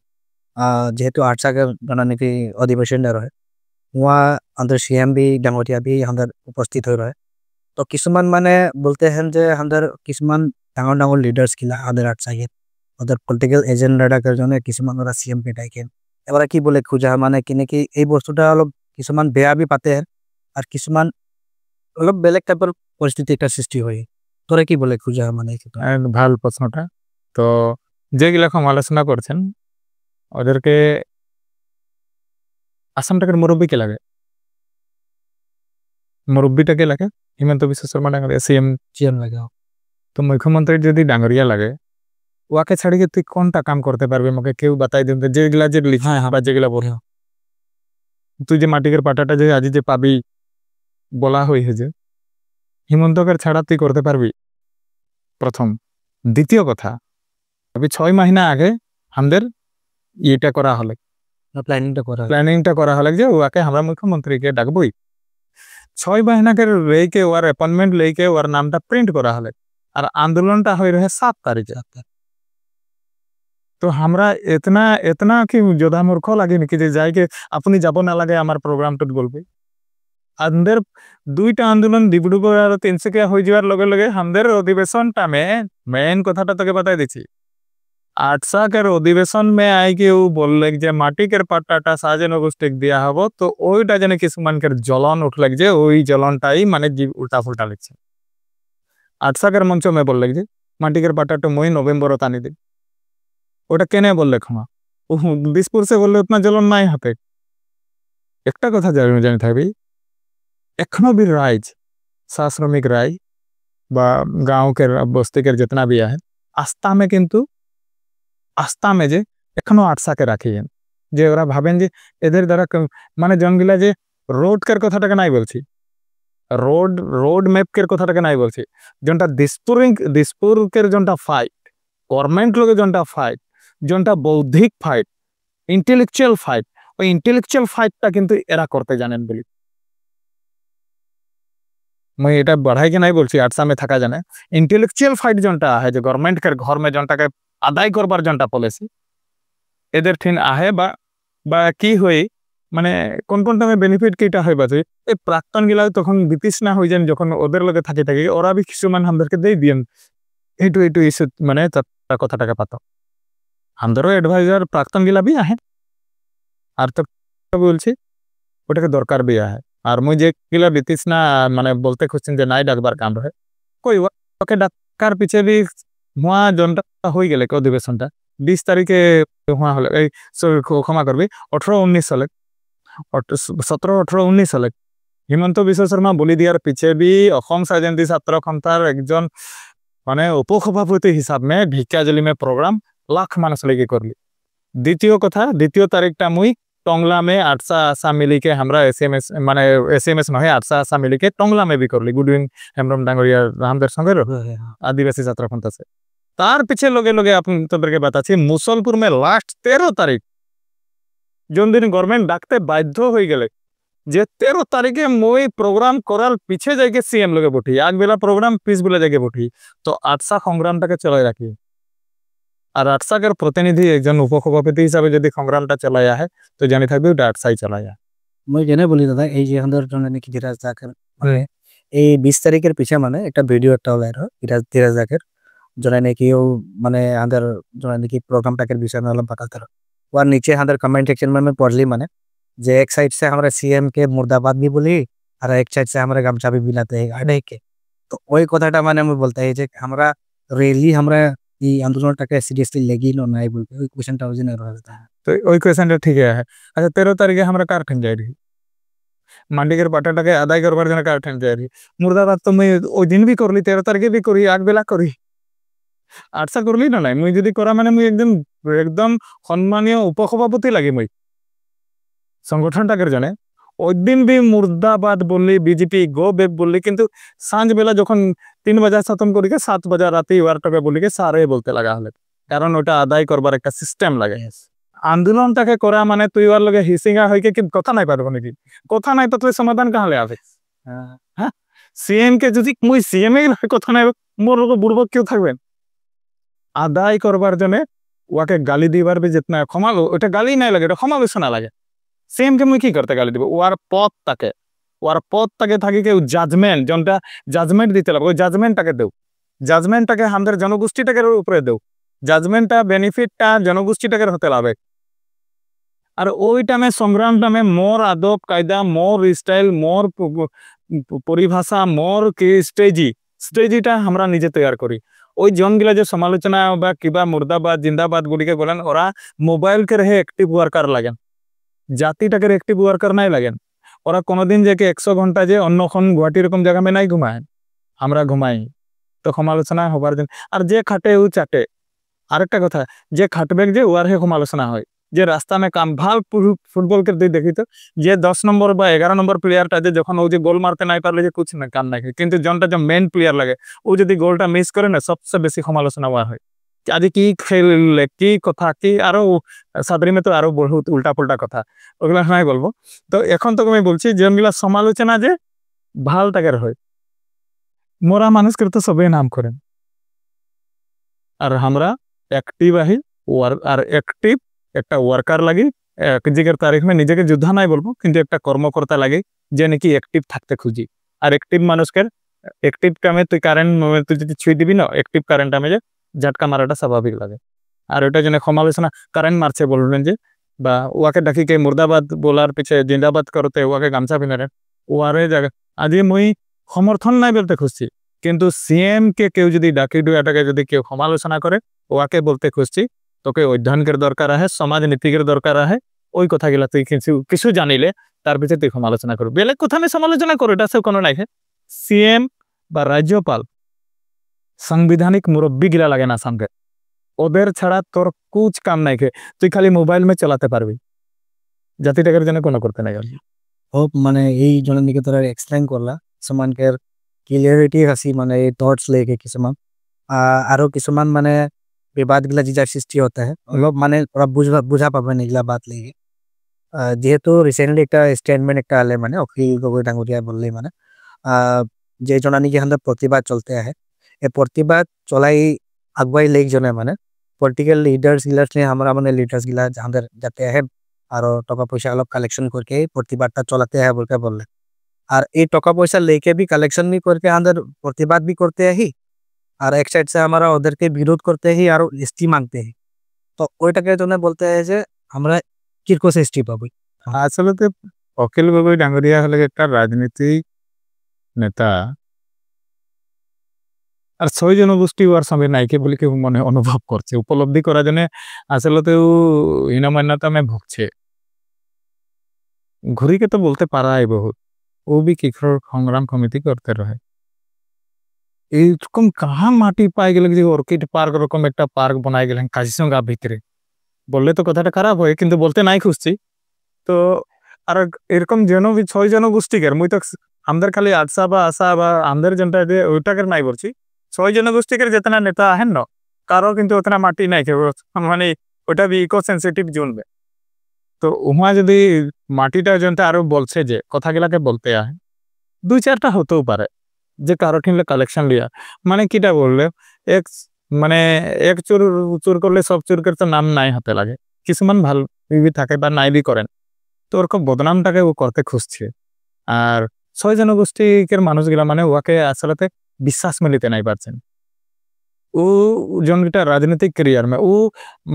যেহেতু 8 सागर जोंडा नाকি अधिवेशन रहे वहाँ अंदर सीएम भी डांगोटिया भी अंदर उपस्थित हो रहे तो किसुमान माने बोलते हैं जे अंदर किसुमान डांगोर डांगोर लीडर्स किला अंदर 8 सागर अंदर पॉलिटिकल एजेंडा कर जने किसुमान ওরা सीएम पे डाइकेन এবারে কি বলে খুঁজা মানে কি নাকি এই বস্তুটা অলপ কিছুমান বেয়া বি পাতে আর কিছুমান অলপ বেলেগ টাইপের পরিস্থিতি একটা সৃষ্টি হয় তোরা কি বলে খুঁজা মানে ভালো প্রশ্নটা তো যেগুলা সমালোচনা করছেন ওদেরকে আসামটাকে মুরব্বীকে লাগে মুরব্বীটাকে লাগে হিমন্ত বিশ্ব শর্মা ডাঙরিয়া সিএম লাগে তো মুখ্যমন্ত্রীর যদি ডাঙরিয়া লাগে ওকে ছাড়ি তুই কোনটা কাম করতে পারবি আমাকে কেউ বাতাই দিন যেগুলা যে লিখা বা যেগুলা বল তুই যে মাটিকের পাটাটা যে আজি যে পাবি বলা হয়েছে যে হিমন্তকের ছাড়া তুই করতে পারবি প্রথম দ্বিতীয় কথা अभी 6 महीना आगे আমাদের এটা করা হলে প্ল্যানিংটা করা হলে যে ওকে আমরা মুখ্যমন্ত্রীকে ডাকবই 6 महीनाকে রেকে ওর অ্যাপয়েন্টমেন্ট লেকে ওর নামটা প্রিন্ট করা হলে আর আন্দোলনটা হয়ে রহে 7 তারিখে তো আমরা এতনা কি যোদ্ধা মূর্খ লাগে নাকি যে যাইকে আপনি যাব না লাগে আমার প্রোগ্রামটা বলবে আমাদের দুইটা আন্দোলন ডিব্রুগড় আর তিনসুকিয়া হয়ে যাওয়ার লগে লগে আমাদের অধিবেশনটা মেন কথাটা তোকে বাতাই দিচ্ছি 8 सागर अधिवेशन में आई के वो बोल जे माटी के पट्टाटा साजन गोष्ठीक दिया हबो तो ओइटा जने किसुमानकर जलन उठल जे ओई जलनटाई माने उल्टा फुल्टा लिखছে 8 सागर मंच में बोल जे माटी के पट्टाटा মই नवंबर तानी दिन ওটা কেনে বললে ক্ষমা ও দিসপুর से বললে उतना जलन নাই হাতে একটা কথা জানি থাকবি এখনো भी রাইজ শ্রমিক রাই বা गांव के बस्ती के जितना भी है आस्था में किंतु आस्था में जे एखनो 8 साके राखिएन जे ओरा भावेन जे एদের দ্বারা মানে জঙ্গিলা যে রোড কের কথাটাকে নাই বলছি রোড ম্যাপ কের কথাটাকে নাই বলছি জনটা দিসপুর কের জনটা ফাইট গভর্নমেন্ট লোকে জনটা ফাইট জনটা বৌদ্ধিক ফাইট ইন্টেলেকচুয়াল ফাইট ওই ইন্টেলেকচুয়াল ফাইটটা কিন্তু এরা করতে জানেন বলি मैं এটা बढ़ाई के नहीं बोलছি 8 में থাকা জানে ইন্টেলেকচুয়াল ফাইট জনটা है जो गवर्नमेंट के घर में জনটাকে আদায় করবার জনটা পলিসি এদের ঠিন আহে বা কি হই মানে কোন টাইমে বেনিফিট কিটা হইবা যে এই প্রাক্তন গিলা তখন বিতৃষ্ণা হই যান যখন ওদের লগে থাকি ওরা বি কিছুমান আমাদেরকে দেই দিয়েন এইটু ইস্যু মানে তার কথাটাকে পাতো আমাদেরও অ্যাডভাইজার প্রাক্তন গিলা বি আহে আর তো বলছি ওটাকে দরকার বি আহে আর মুই যে গিলা দিতিস না মানে বলতে খুঁজছেন যে নাই ডাকবার কাম রহে কই ওকে ডাকার পিছে বি হুয়া জনটা হয়ে গেলে অধিবেশনটা 20 তারিখে হুয়া হলে এই ক্ষমা করবি 18-19 সালে 17-18-19 সালে হিমন্ত বিশ্ব শর্মা বলি দিয়ার পিছে বি অসম স্বাধীনতা ছাত্র সন্থার একজন মানে উপসভাপতি হিসাবে ঢেকিয়াজুলি মে প্রোগ্রাম লাখ মানুষ লেগে করলি দ্বিতীয় তারিখটা মুই টংলামে আটসা আসা মিলিকে আমরা SMS মানে SMS নহে আটসা আসা মিলিকে টংলামে বি করলি গুডউইং হেমব্রম ডাঙ্গরিয়া আমাদের সঙ্গে আদিবাসী ছাত্র সন্থা আছে তার পিছে লগে লগে আপনাদেরকে বাতাচ্ছি মুসলপুর মে লাস্ট 13 তারিখ যোন দিন গভর্নমেন্ট ডাকতে বাধ্য হয়ে গেলে যে 13 তারিখে মই প্রোগ্রাম করার পিছে যাইকে সিএম লগে বঠি আগ বেলা প্রোগ্রাম পিস বলে যাইকে বঠি তো আটসা সংগ্রামটাকে চলাই রাখি আর আটসাকের প্রতিনিধি একজন উপসভাপতি হিসাবে যদি সংগ্রামটা চালাই আহে তো জানি থাকবে ওটা আটসাই চালাই মই জেনে বলি দাদা এই যে আমাদের জন্য নাকি ধীরাজ জাকের মানে এই 20 তারিখের পিছে মানে একটা ভিডিও একটা ওলাই ধীরাজ জাকের জনে নাকি ও মানে আমাদের জনে নাকি প্রোগ্রামটাকে বিষয় में अलग बताते रहो और नीचे हमारे कमेंट सेक्शन में मैं पढ़ ली मैंने जे एक साइड से हमारे सीएम के मुर्दाबाद भी बोली और एक साइड से हमारे गमछा भी बिलाते हैं अड़े के तो वही কথাটা মানে আমি বলতে এই যে আমরা রিয়েলি আমরা এই আন্দোলনটাকে সিরিয়াসলি লেগি না নাই বলতে ওই কোশ্চেনটা ওই জন্য রয়েছে তো ওই কোয়েশ্চেনটা ঠিক আছে আচ্ছা 13 তারিখে আমরা কার ঠেন যাই रही মান্ডিকের পাটাটাকে আদায় করবার জন্য কার ঠেন যাই रही মুর্দাবাদ তো মই ওই দিন भी করলি 13 তারিখে भी করি আগ বেলা করি আটসা করলি না নাই মুই যদি করা মানে মুই একদম সম্মানীয় উপসভাপতি লাগি মুই সংগঠনটাকে জানে ওই দিন বি মুর্দাবাদ বললি বিজেপি গো বেব বললি কিন্তু সাঁঝ বেলা যখন 3 বাজে খতম করিকে 7 বাজে রাতে ওয়ারটাকে বলিকে সারে বলতে লাগা হলে কারণ ওটা আদায় করবার একটা সিস্টেম লাগে আন্দোলনটাকে করা মানে তুই ওর লগে হিসিঙ্গা হইকে কি কথা নাই পারবো নাকি কথা নাই তো তুই সমাধান কাহলে আবে হ্যাঁ সিএম কে যদি মুই সিএম এর কথা নাই মোর লোক বুড়বক কেউ থাকবেন আদায় করবার জন্য ওকে গালি দিবার বি जितना ক্ষমা ওটা গালি নাই লাগে এটা ক্ষমা বেশ না লাগে সেম কে মুই কি করতে গালি দিব ওর পথ তাকে থাকি কেউ জাজমেন্ট যেটা জাজমেন্ট দিতে লাগবে ওই জাজমেন্টটাকে দেও জাজমেন্টটাকে আমাদের জনগোষ্ঠীটাকে উপরে দেও জাজমেন্টটা বেনিফিটটা জনগোষ্ঠীটাকে হতে লাভে আর ওই টাইমে সংগ্রাম টাইমে মোর আদব কায়দা মোর স্টাইল মোর পরিভাষা মোর কি স্টেজিটা আমরা নিজে তৈরি করি ওই জনগুলা যে সমালোচনা বা কিবা মুর্দাবাদ জিন্দাবাদ গুলিকে বলেন ওরা মোবাইল কে রহে অ্যাক্টিভ ওয়ার্কার লাগেন জাতিটাকে অ্যাক্টিভ ওয়ার্কার নাই লাগেন ওরা কোনোদিন যে 100 ঘন্টা যে অন্যক্ষণ গুয়াহাটি এরকম জায়গা মে নাই ঘুমায় আমরা ঘুমাই তো সমালোচনা হবার দিন আর যে খাটে ও চাটে আরেকটা কথা যে খাটবে যে ওর হে সমালোচনা হয় যে রাস্তা মে কাম ভাল ফুটবল কে দেখি তো যে 10 নম্বর বা 11 নম্বর প্লেয়ারটা যে যখন ও যে গোল মারতে নাই পারলে যে কুছ না কাম নাই কিন্তু জনটা যে মেইন প্লেয়ার লাগে ও যদি গোলটা মিস করে না সবচেয়ে বেশি সমালোচনা হয় আজ কি খেললে কি কথা কি আরো সাদরি মে তো আরো বহুত উল্টা পুল্টা কথা ওগুলা নাই বলবো তো এখন তো আমি বলছি যেগুলা সমালোচনা যে ভাল টাকার হয় মোরা মানুষকে তো সবাই নাম করেন আর আমরা অ্যাক্টিভ আহি আর অ্যাক্টিভ একটা ওয়ার্কার লাগি এক জিগের তারিখ মে নিজেকে যোদ্ধা নাই বলবো কিন্তু একটা কর্মকর্তা লাগে যে নাকি অ্যাক্টিভ থাকতে খুঁজি আর অ্যাক্টিভ মানুষকে অ্যাক্টিভ কামে তুই কারেন্ট তুই যদি ছুঁই দিবি না অ্যাক্টিভ কারেন্ট আমি যে ঝাটকা মারাটা স্বাভাবিক লাগে আর ওটা জন্য সমালোচনা কারেন্ট মারছে বলবেন যে বা ওয়াকে ডাকি কে মুর্দাবাদ বলার পিছে জিন্দাবাদ করতে ওয়াকে গামছা পিনারে ওয়ারে জায়গা আজ মুই সমর্থন নাই বলতে খুঁজছি কিন্তু সিএম কে কেউ যদি ডাকি ডুয়াটাকে যদি কেউ সমালোচনা করে ওয়াকে বলতে খুঁজছি তোকে অধ্যয়নের দরকার আহে সমাজ নীতিকের দরকার আহে ওই কথাগুলা তুই কিছু জানিলে তার পিছিয়ে তুই সমালোচনা করবি বেলেগ কথা আমি সমালোচনা করো এটা সে কোনো নাই সিএম বা রাজ্যপাল সাংবিধানিক মুরব্বী গিলা লাগে না সঙ্গে ওদের ছাড়া তোর কুছ কাম নাই তুই খালি মোবাইল মে চালাতে পারবি জাতিটাকের জন্য কোনো করতে নাই হোপ মানে এই জনের দিকে তোরা এক্সপ্লেন করলা সমানকের ক্লিয়ারিটি আছে মানে এই থটস লেকে কিছুমান আরো কিছুমান মানে বিবাদ গিলা জিজার সৃষ্টি হতে হয় অলপ মানে ওরা বুঝা পাবেন এগুলা বাদ লেগে যেহেতু রিসেন্টলি একটা স্টেটমেন্ট একটা আলে মানে অখিল গগৈ ডাঙ্গুরিয়া বললেই মানে যে জনা নাকি আমাদের প্রতিবাদ চলতে আহে এই প্রতিবাদ চলাই আগুয়াই লেগ জনে মানে পলিটিক্যাল লিডার্স নিয়ে আমরা মানে লিডার্স গিলা আমাদের যাতে আহে আর টাকা পয়সা অলপ কালেকশন করকে প্রতিবাদটা চলাতে আহে বলকে বললে আর এই টাকা পয়সা लेके भी कलेक्शन भी करके अंदर प्रतिवाद भी करते हैं ही और एक साइड से हमारा उधर के विरोध करते ही और लिस्टी मांगते हैं तो তো ওইটাকে জন্য বলতে হয় যে আমরা কিরকম এসটি পাবো। আসলে অখিল গগৈ ডাঙৰীয়া হলে একটা রাজনীতিক নেতা আর 6 জনগোষ্ঠী ওর সঙ্গে নাইকে বলে কেউ মনে অনুভব করছে উপলব্ধি করা জন্য আসলেতেও হীনমান্যতামে ভুগছে ঘুরিকে তো বলতে পারা है बहुत वो भी किशोर সংগ্রাম কমিটি করতে রহে এইরকম কাহা মাটি পাই গেলে যে অর্কিড পার্ক রকম একটা পার্ক বানাই গেলেন কাজিসঙ্গা ভিতরে বললে তো কথাটা খারাপ হয় কিন্তু বলতে নাই খুঁজছি তো আর এরকম যেন 6 জনগোষ্ঠীকের মুই তো আমাদের খালি আটসা বা আসা বা আমাদের যেটা ওইটাকে নাই বলছি 6 জনগোষ্ঠীকের যেতনা নেতা আহেন না কারো কিন্তু ওতনা মাটি নাই মানে ওটা বি ইকো সেন্সিটিভ জোন তো উহা যদি মাটিটা যেটা আরো বলছে যে কথাগুলাকে বলতে আহে 2-4টা হতেও পারে যে কারো ঠিনলে কালেকশন লিয়া মানে কিটা বললে এক মানে এক চুর করলে সব চুরকের তো নাম নাই হাতে লাগে কিছুমান ভাল থাকে বা নাই বি করেন তো ওরকম বদনামটাকে ও করতে খুঁজছে আর 6 জনগোষ্ঠীর মানুষগুলা মানে ওকে আসলে বিশ্বাস মিলিতে নাই পারছেন ও জনটা রাজনৈতিক ক্যারিয়ার মে ও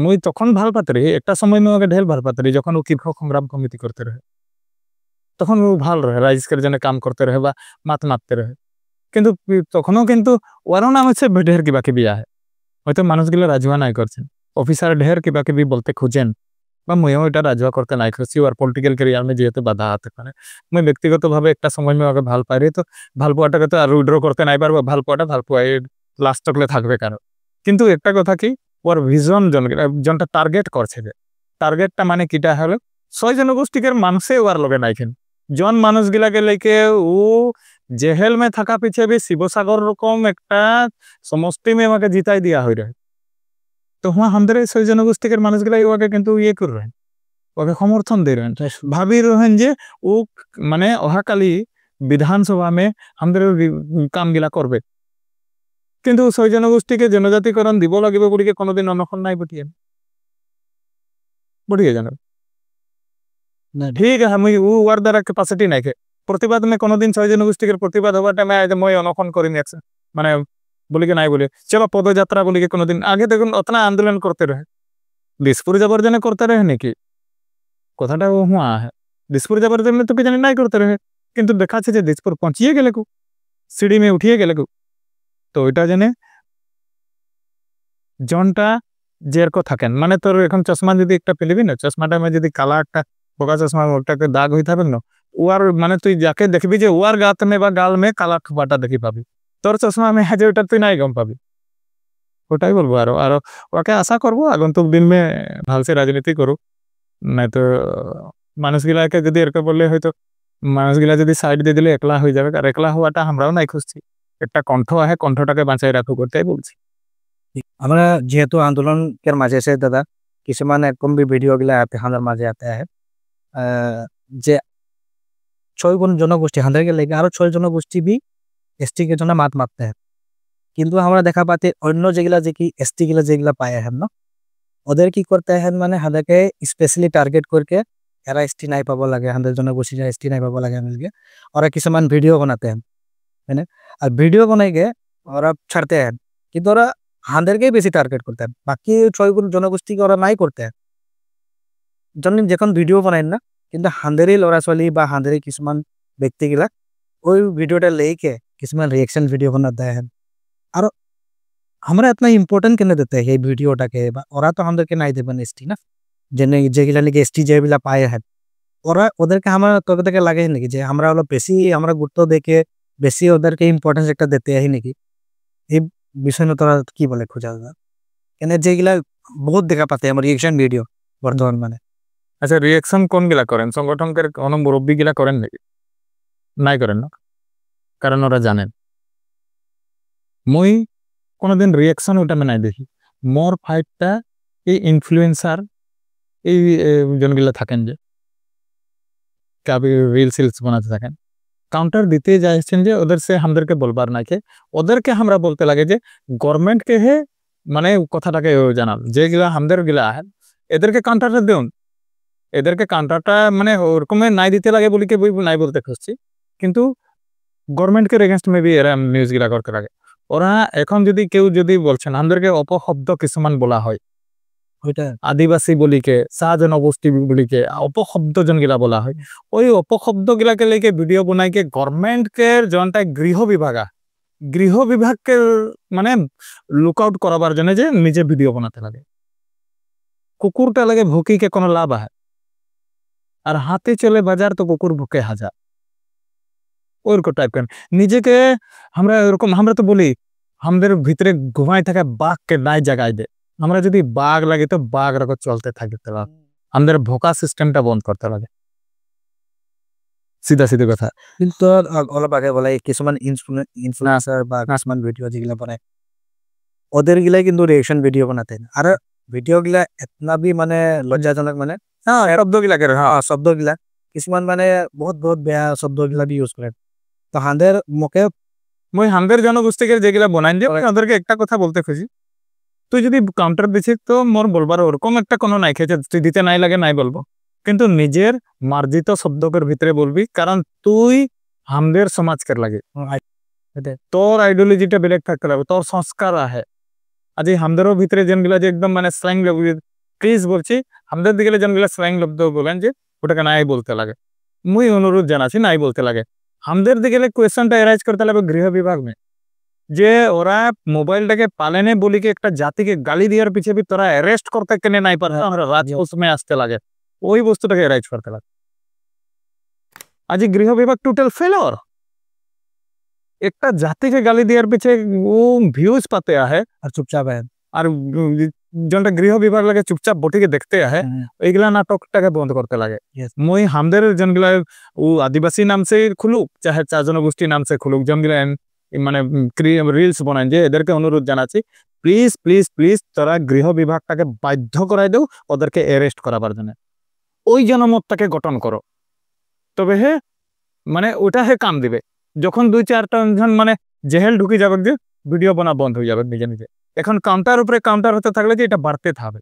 মুই তখন ভাল পাতে রে একটা সময় মে ওকে ঢের ভাল পাতে রে যখন ও কৃষক সংগ্রাম কমিটি করতে রহে তখন ও ভাল রহে রাইজকের জন্য কাম করতে রহে বা মাততে রহে কিন্তু তখনও কিন্তু ওরও নাম হচ্ছে ঢের কিবা কিবি আহে হয়তো মানুষগুলো রাজুয়া নাই করছেন অফিসার ঢের কিবা কিবি বলতে খুঁজেন বা মুইও এটা রাজুয়া করতে নাই খুঁজছি আর পলিটিক্যাল ক্যারিয়ার মে যেহেতু বাধা হতে পারে মুই ব্যক্তিগতভাবে একটা সময় মে ওকে ভাল পাই রে তো ভাল পোয়াটাকে তো আর উইড্র করতে নাই পারবো ভাল পোয়াটা ভাল পোয়াই লাস্ট তকলে থাকবে কারো কিন্তু একটা কথা কি ওর ভিজন জনটা টার্গেট করছে যে টার্গেটটা মানে কিটা হলো 6 জনগোষ্ঠীর মানুষে ওর লগে নাইখেন জন মানুষগুলাকে লেকে ও জেহেল মে থাকা পিছে भी শিবসাগর রকম একটা সমষ্টি মে আমাকে জিতাই দিয়া হই রহে তো হুয়া আমাদের 6 জনগোষ্ঠীর মানুষগুলাই ওকে কিন্তু ইয়ে করে রহেন ওকে সমর্থন দিয়ে রহেন ভাবি রহেন যে ও মানে অহাকালি বিধানসভা মে আমাদের কামগুলা করবে কিন্তু 6 জনগোষ্ঠীকে জনজাতিকরণ দিব লাগিব বলিকে কোনোদিন অনখন নাই বটিয়ে জানো ঠিক আছে মুই ওর দ্বারা ক্যাপাসিটি নাই প্রতিবাদ মে কোনোদিন 6 জনগোষ্ঠীর প্রতিবাদ হওয়ার টাইমে মই অনখন করি নি মানে বলিকে নাই বলে চলো পদযাত্রা বলিকে কোনোদিন আগে দেখুন অতনা আন্দোলন করতে রহে দিসপুর যাবার জন্য করতে রহে নাকি কথাটা হুয়া আহে দিসপুর যাবার জন্য তো কি জানি নাই করতে রহে কিন্তু দেখাচ্ছে যে দিসপুর পৌঁছিয়ে গেলে কু সিঁড়ি মে উঠিয়ে গেলে কু তো ওইটা জেনে জনটা যেরকম থাকেন মানে তোর এখন চশমা যদি একটা পেলিবি না চশমাটা মে যদি কালা একটা বোকা চশমা ওটাকে দাগ হয়ে থাকবে না ওয়ার মানে তুই যাকে দেখবি যে ওয়ার গাত মে বা গাল মে কালা খোপাটা দেখি পাবি তোর চশমা মে যে ওটা তুই নাই গম পাবি ওটাই বলবো আর ওকে আশা করবো আগন্তুক দিন মে ভালসে রাজনীতি করুক নাই তো মানুষগুলাকে যদি এরকম বললে হয়তো মানুষগুলা যদি সাইড দিয়ে দিলে একলা হয়ে যাবে আর একলা হওয়াটা আমরাও নাই খুঁজছি একটা কণ্ঠ আহে কণ্ঠটাকে বাঁচাই রাখো করতেই বলছি আমরা যেহেতু আন্দোলনের মাঝে সে দাদা কিছুমান এরকম ভিডিও গুলা আমাদের মাঝে আতে আহে যে 6 জনগোষ্ঠী হাজার के लेके আরো 6 জনগোষ্ঠী भी एसटी के জন্য মাত মারতে हैं কিন্তু আমরা দেখা পাতে অন্য যেগুলা যে কি এসটি গুলা যেগুলা পায় हैं না ওদের কি করতে हैं মানে হাদাকে স্পেশালি টার্গেট করকে এরা এসটি নাই পাবো লাগে হাজার জনগোষ্ঠী যা এসটি নাই পাবো লাগে আমাদেরকে ওরা কিছুমান ভিডিও বানাতে हैं है আর ভিডিও বানাই গে ওরা ছাড়তে हैं কিন্তু ওরা হাঁদেরকেই বেশি টার্গেট করতে हैं বাকি 6 জনগোষ্ঠীকে ওরা নাই করতে हैं যখন ভিডিও বানাই না কিন্তু হাঁদেরই লড়া ছোৱালী বা হাঁদেরই কিছুমান ব্যক্তিগুলা ওই ভিডিওটা লেকে কিছুমান রিয়েকশন ভিডিও বানাতে हैं আর আমরা এত ইম্পর্টেন্ট কেন দিতে हैं এই ভিডিওটাকে বা ওরা তো আমাদেরকে নাই দেবেন এসটি না যেগুলা নাকি এসটি যেগুলা পায় हैं ওরা ওদেরকে আমার তবে থেকে লাগে নাকি যে আমরা হলো বেশি আমরা গুরুত্ব দেখে বেশি ওদেরকে ইম্পর্টেন্স একটা দিতে হয় নাকি এই বিষয় নিয়ে তোরা কি বলে খোঁজা কেন যেগুলা বহুত দেখা পাতে আমার রিয়েকশন ভিডিও বর্তমান মানে আচ্ছা রিয়েকশন কোনগুলা করেন সংগঠনকে কোনো মুরব্বী গিলা করেন নাকি নাই করেন না কারণ ওরা জানেন মই কোনোদিন রিয়েকশন ওটা নাই দেখি মোর ফাইটটা এই ইনফ্লুয়েন্সার এই জনগুলা থাকেন যে কাবি রিল সিলস বানাতে থাকেন কাউন্টার দিতে যাচ্ছেন যে ওদের সে আমাদেরকে বলবার নাকি ওদেরকে আমরা বলতে লাগে যে গভর্নমেন্টকে হে মানে কথাটাকে জানাল যেগুলা আমাদের গিলা আহেন এদেরকে কাউন্টারটা দেন এদেরকে কাউন্টারটা মানে ওরকম নাই দিতে লাগে বলি বই নাই বলতে খুঁজছি কিন্তু গভর্নমেন্টকে এগেনস্ট মেবি এরা নিউজগুলা করতে লাগে ওরা এখন যদি কেউ যদি বলছেন আমাদেরকে অপশব্দ কিছুমান বলা হয় ওইটা আদিবাসী বলিকে চাহ জনগোষ্ঠী বলিকে অপশব্দ যোনগিলা বলা হয় ওই অপশব্দ গিলাকে লেকে ভিডিও বনাইকে গভর্নমেন্টকে যোনটা গৃহ বিভাগকে মানে লুক আউট করাবার জন্য যে নিজে ভিডিও বানাতে লাগে কুকুরটা লাগে ভুকিকে কোনো লাভ হয় আর হাতে চলে বাজার তো কুকুর ভুকে হাজার ওরকম টাইপ কেন নিজেকে আমরা এরকম আমরা তো বলি আমাদের ভিতরে ঘুমাই থাকা বাঘকে নাই জায়গায় দে আমরা যদি বাঘ লাগে তো বাঘ রাখো চলতে থাকতে লাগে আমাদের ভোকা সিস্টেমটা বন্ধ করতে লাগে সিধা সিধি কথা কিন্তু অলপ আগে বলে কিছুমান ইনফ্লুয়েন্সার বা কিছুমান ভিডিও যেগুলা বানায় ওদের গিলাই কিন্তু রিয়েকশন ভিডিও বানাতে আর ভিডিও গিলা এতনা বি মানে লজ্জাজনক মানে শব্দ গিলাকে শব্দ গিলা কিছুমান মানে বহুত বেয়া শব্দ গিলা বি ইউজ করে তো হাঁদের মুখে মই হামদের জনগোষ্ঠীকে যেগুলা বনাই দিয়ে ওদেরকে একটা কথা বলতে খুঁজি তুই যদি কাউন্টার দিছিস তো মোর বলবার ওরকম একটা কোনো নাই খেয়েছে তুই দিতে নাই লাগে নাই বলবো কিন্তু নিজের মার্জিত শব্দকের ভিতরে বলবি কারণ তুই হামদের সমাজকের লাগে তোর আইডিওলজিটা বেলেগ থাকতে লাগবে তোর সংস্কার আহে আজ এই হামদেরও ভিতরে যেনগুলা যে একদম মানে স্ল্যাং প্লিজ বলছি হামদের দিকে যেনগুলা স্ল্যাং শব্দ বলেন যে ওটাকে নাই বলতে লাগে মুই অনুরোধ জানাচ্ছি নাই বলতে লাগে আমাদের দিকে কোয়েশ্চনটা এরাইজ করতে লাগবে গৃহ বিভাগ মে যে ওরা মোবাইলটাকে পালেনে বলি কি একটা জাতিকে গালি দেওয়ার পিছিয়ে তোরা অ্যারেস্ট করতে কেনে নাই পারে আমরা রাজপোষমে আসতে লাগে ওই বস্তুটাকে এরাইজ করতে লাগে আজ গৃহ বিভাগ টোটাল ফেলর একটা জাতিকে গালি দেওয়ার পিছিয়ে ও ভিউজ পাতে আহে আর চুপচাপ আর যেটা গৃহ বিভাগ লাগে চুপচাপ বটিকে দেখতে আহে এইগুলা নাটকটাকে বন্ধ করতে লাগে মই হামদের যেনগুলা ও আদিবাসী নামসে খুলুক চাহে চা জনগোষ্ঠী নামসে খুলুক যেনগুলা মানে রিলস বানান যে এদেরকে অনুরোধ জানাচ্ছি প্লিজ প্লিজ প্লিজ তোরা গৃহ বিভাগটাকে বাধ্য করাই দেও ওদেরকে অ্যারেস্ট করাবার জন্য ওই জনমতটাকে গঠন করো তবে হে মানে ওটা হে কাম দিবে যখন 2-4টা মানে জেহেল ঢুকে যাবে যে ভিডিও বানা বন্ধ হয়ে যাবে নিজে নিজে এখন কাউন্টার উপরে কাউন্টার হতে থাকলে যে এটা বাড়তে থাকবে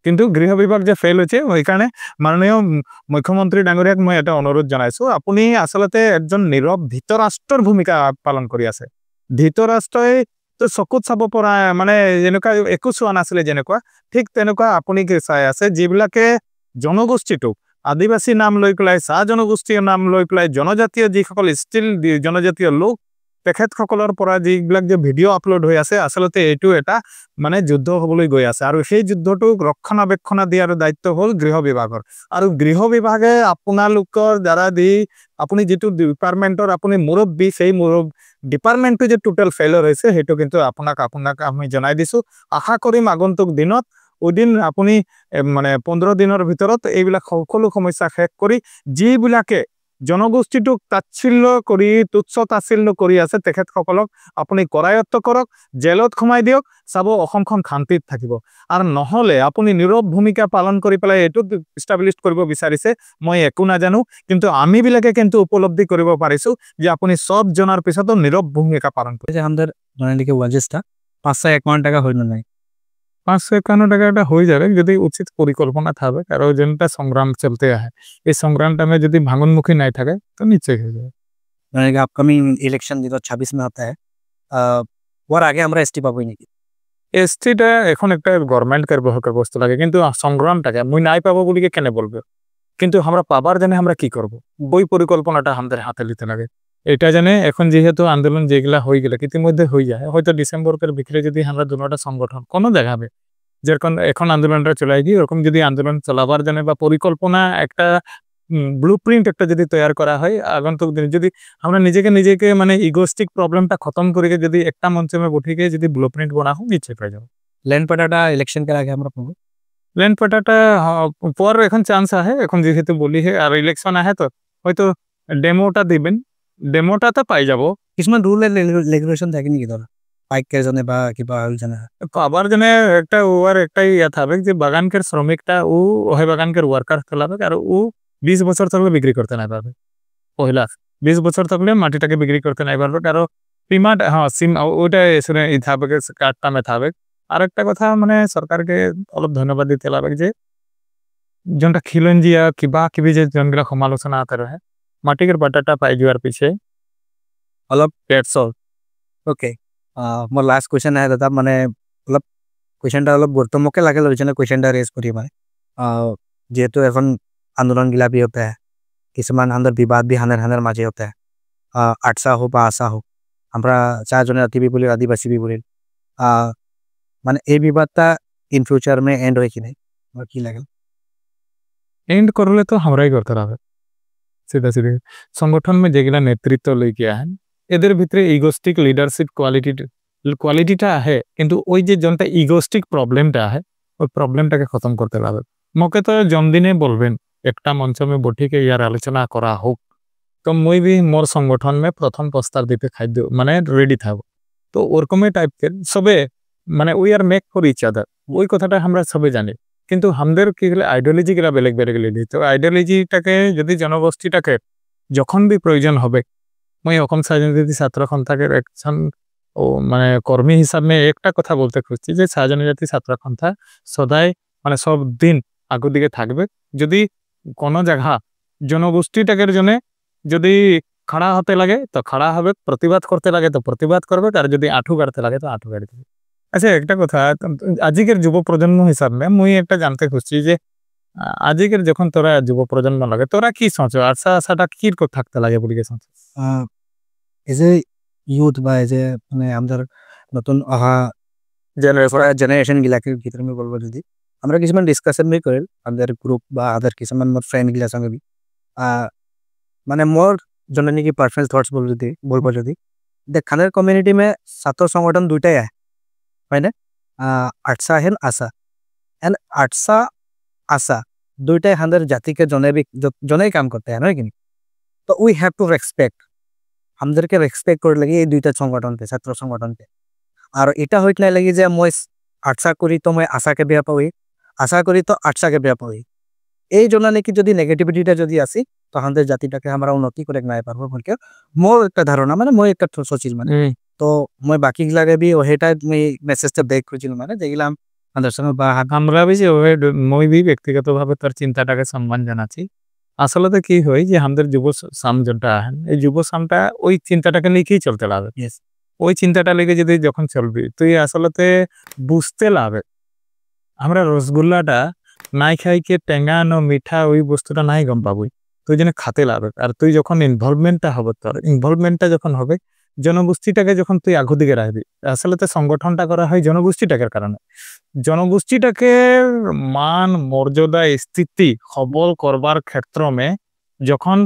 কিন্তু গৃহ বিভাগ যে ফেল হয়েছে ওইখানে মাননীয় মুখ্যমন্ত্রী ডাঙরিয়াক মই এটা অনুরোধ জানাইছো আপুনি আসলতে একজন নীরব ধৃতৰাষ্ট্ৰৰ ভূমিকা পালন কৰি আছে ধৃতৰাষ্ট্ৰই তো চকুত চাব পৰা মানে যেনেকুৱা একো চোৱা নাছিলে যেনেকুৱা ঠিক তেনেকুৱা আপুনি চাই আছে যিবিলাকে জনগোষ্ঠীটোক আদিবাসী নাম লৈ পেলাই চাহ জনগোষ্ঠীৰ নাম লৈ পেলাই জনজাতীয় যিসকল ষ্টিল জনজাতীয় লোক তেখেতসকলৰ পৰা যিবিলাক যে ভিডিঅ' আপলোড হৈ আছে আসলতে এইটো এটা মানে যুদ্ধ হ'বলৈ গৈ আছে আৰু সেই যুদ্ধটোক ৰক্ষণাবেক্ষণ দিয়াৰ দায়িত্ব হ'ল গৃহ বিভাগৰ আৰু গৃহ বিভাগে আপোনালোকৰ দ্বাৰা দি আপুনি যিটো ডিপাৰ্টমেণ্টৰ আপুনি মুৰব্বী সেই ডিপাৰ্টমেণ্টটো যে টোটেল ফেইলৰ হৈছে সেইটো কিন্তু আপোনাক আমি জনাই দিছো আশা কৰিম আগন্তুক দিনত ওদিন আপুনি মানে 15 দিনৰ ভিতৰত এইবিলাক সকলো সমস্যা শেষ কৰি যিবিলাকে জনগোষ্ঠীটোক তাচ্ছিল্য কৰি তুচ্ছ তাচ্ছিল্য কৰি আছে তেখেতসকলক আপুনি কৰায়ত্ব কৰক জেলত সোমাই দিয়ক চাব অসমখন শান্তিত থাকিব আৰু নহলে আপুনি নীৰৱ ভূমিকা পালন কৰি পেলাই এইটো এষ্টাবলিশ কৰিব বিচাৰিছে মই একো নাজানো কিন্তু আমি বিলাকে কিন্তু উপলব্ধি কৰিব পাৰিছো যে আপুনি সব জনাৰ পিছতো নীৰৱ ভূমিকা পালন কৰিছে আমাদের জনলিকে ওয়াজেসটা 551 টাকা হইল নাই 551 টাকাটা হয়ে যাবে যদি উচিত পরিকল্পনা থাকে কারণ যেটা সংগ্রাম চলতে আহে এই সংগ্রামটা में যদি ভাঙনমুখী নাই থাকে তো নিশ্চয় হয়ে যাবে अपकमिंग इलेक्शन 2026 में आता है ওর আগে আমরা এসটি পাবোই নাকি এসটিটা এখন একটা গভর্নমেন্ট কার বস্তু লাগে কিন্তু সংগ্রামটাকে মুই নাই পাবো বলি কেন বলবে কিন্তু আমরা পাবার জন্য আমরা কি করব ওই পরিকল্পনাটা আমাদের হাতে নিতে লাগে এটা জানে এখন যেহেতু আন্দোলন যেগুলা হয়ে গেল ইতিমধ্যে হয়ে যায় হয়তো ডিসেম্বরের ভিতরে যদি আমরা দুটোটা সংগঠন কোনো দেখাবে যেরকম এখন আন্দোলনটা চলে গিয়ে ওরকম যদি আন্দোলন চালাবার জন্য বা পরিকল্পনা একটা ব্লুপ্রিন্ট একটা যদি তৈরি করা হয় আগন্তুক দিনে যদি আমরা নিজেকে মানে ইগোস্টিক প্রবলেমটা খতম করে যদি একটা মঞ্চে বঠিকে যদি ব্লুপ্রিন্ট বনা হোক নিশ্চয় পেয়ে যাবো ল্যান্ড পাটাটা ইলেকশন के আগে আমরা পাবো ল্যান্ড পাটাটা পর এখন চান্স আহে এখন যেহেতু বলি হে আর ইলেকশন আহে তো হয়তো ডেমোটা দিবেন ডেমোটা তো পাই যাব কিছুমান রুল এন্ড রেগুলেশন থাকে নাকি ধর পাইকের জন্য বা কিবা জানা পাবার জন্য একটা ওর একটাই ইয়া থাকবে যে বাগানকের শ্রমিকটা ও ওই বাগানকের ওয়ার্কার খেলাবে আর ও 20 বছর থাকলে বিক্রি করতে নাই পারবে পহিলা 20 বছর থাকলে মাটিটাকে বিক্রি করতে নাই পারবে কারণ পিমাট হ্যাঁ সিম ওটা এসে ই থাকবে কার্ডটা মে থাকবে আর একটা কথা মানে সরকারকে অলপ ধন্যবাদ দিতে লাগবে যে যেটা খিলঞ্জিয়া কিবা কিবি যে জনগুলা সমালোচনা আতে রহে মাটিকের বাটাটা পাই যাওয়ার পিছে অলপ পেটসল ओके मोर लास्ट क्वेश्चन है दादा माने मतलब কুৱেশ্যনটা অলপ গুৰুত্বমুখে লাগে লৈছে কুৱেশ্যনটা ৰেজ কৰি মানে যেহেতু এখন আন্দোলন গিলা भी होता है কিছুমান আন্দোলন বিবাদ भी হানের মাঝে होता है আটসা হোক বা আসা হোক আমরা চারজনের আদিবি বলি আদিবাসী भी বলি মানে এই বিবাদটা इन फ्यूचर में एंड হয় কি নাই আমার কি লাগে एंड करले तो हमरा ही करते रहे सीधा सीधे संगठन में जेगिला नेतृत्व लेके आए এদের ভিতরে ইগোস্টিক লিডারশিপ কোয়ালিটিটা আহে কিন্তু ওই যে জনটা ইগোস্টিক প্রবলেমটা আহে ওই প্রবলেমটাকে খতম করতে পারবে মকে তো জন্মদিনে বলবেন একটা মঞ্চ में बैठी के यार आलोचना करा হোক तो मैं भी मोर संगठन में प्रथम प्रस्ताव दीते खाद्य माने रेडी था तो ओरकमे टाइप के सबे माने we are make for each other ওই কথাটা আমরা সবে জানি কিন্তু আমাদের কি হলে আইডিওলজি গুলা বেলেগ বেলেগ লিডি তো আইডিওলজিটাকে যদি জনগোষ্ঠীটাকে যখন भी প্রয়োজন হবে मैं অসম স্বাধীনতা ছাত্র সন্থাকে একজন ও মানে কর্মী হিসাবে একটা কথা বলতে খুঁজছি যে স্বাধীনতা ছাত্র সন্থা সদাই মানে সব দিন আগুর দিকে থাকবে যদি কোনো জায়গা জনগোষ্ঠীটাকের জন্য যদি খাড়া হতে লাগে তো খাড়া হবে প্রতিবাদ করতে লাগে তো প্রতিবাদ করবে আর যদি আঁঠু গাড়তে লাগে তো আঁঠু গাড়তে হবে আচ্ছা একটা কথা আজকের যুব প্রজন্ম হিসাবে মুই একটা জানতে খুঁজছি যে আজকের যখন তোরা যুব প্রজন্ম লাগে তোরা কি সোচো আশা আশাটা কি থাকতে লাগে বলি সোচো এজ এ ইউথ বা এজ এ মানে আমাদের নতুন অহা জেনারেশন গিলাকে ভিতরে আমি বলবো যদি আমরা কিছুমান ডিসকাশন भी করেল আমাদের গ্রুপ বা আদার কিছুমান মোর ফ্রেন্ড গিলা সঙ্গে भी মানে মোর জন্য নাকি পার্সোনাল থটস বলবো যদি দেখ খানের কমিউনিটি में ছাত্র সংগঠন দুইটাই है ना आटसा है आशा एंड आटसा आशा दुईटा हमारे जाति के जने काम करते हैं ना कि तो वी हैव टू रेस्पेक्ट हमारे के रेस्पेक्ट कर लगे ये दुईटा संगठन पे छात्र संगठन पे और इटा होइत नहीं लगी जे मैं आटसा करी तो मैं आशा के बेया पाई आशा करी तो आटसा के बेया पाई এই জন্য নাকি যদি নেগেটিভিটিটা যদি আসি তো আমাদের জাতিটাকে আমরা উন্নতি করে নাই পারবো বলকে মোর একটা ধারণা মানে মই একটা সোচিল মানে তো মই বাকি গিলাকে भी ওহেটা মই মেসেজটা ব্যাক করেছিল মানে যেগুলা আমাদের সঙ্গে বা আমরা বেশি মই भी ব্যক্তিগতভাবে তার চিন্তাটাকে সম্মান জানাচ্ছি আসলে তো কি হয় যে আমাদের যুব সাম যেটা আহেন এই যুব সামটা ওই চিন্তাটাকে নিয়েই চলতে লাগে ওই চিন্তাটা লেগে যদি যখন চলবি তুই আসলে বুঝতে লাগে আমরা রসগোল্লাটা নাই খাইকে টেঙ্গা ন মিঠা ওই বস্তুটা নাই গম পাবই তুই যেন খাতে লাগে আর তুই যখন ইনভলভমেন্টটা হবে তোর ইনভলভমেন্টটা যখন হবে জনগোষ্ঠীটাকে যখন তুই আগুর দিকে রাখবি আসলে তো সংগঠনটা করা হয় জনগোষ্ঠীটাকে কারণে জনগোষ্ঠীটাকে মান মর্যাদা স্থিতি সবল করবার ক্ষেত্রে যখন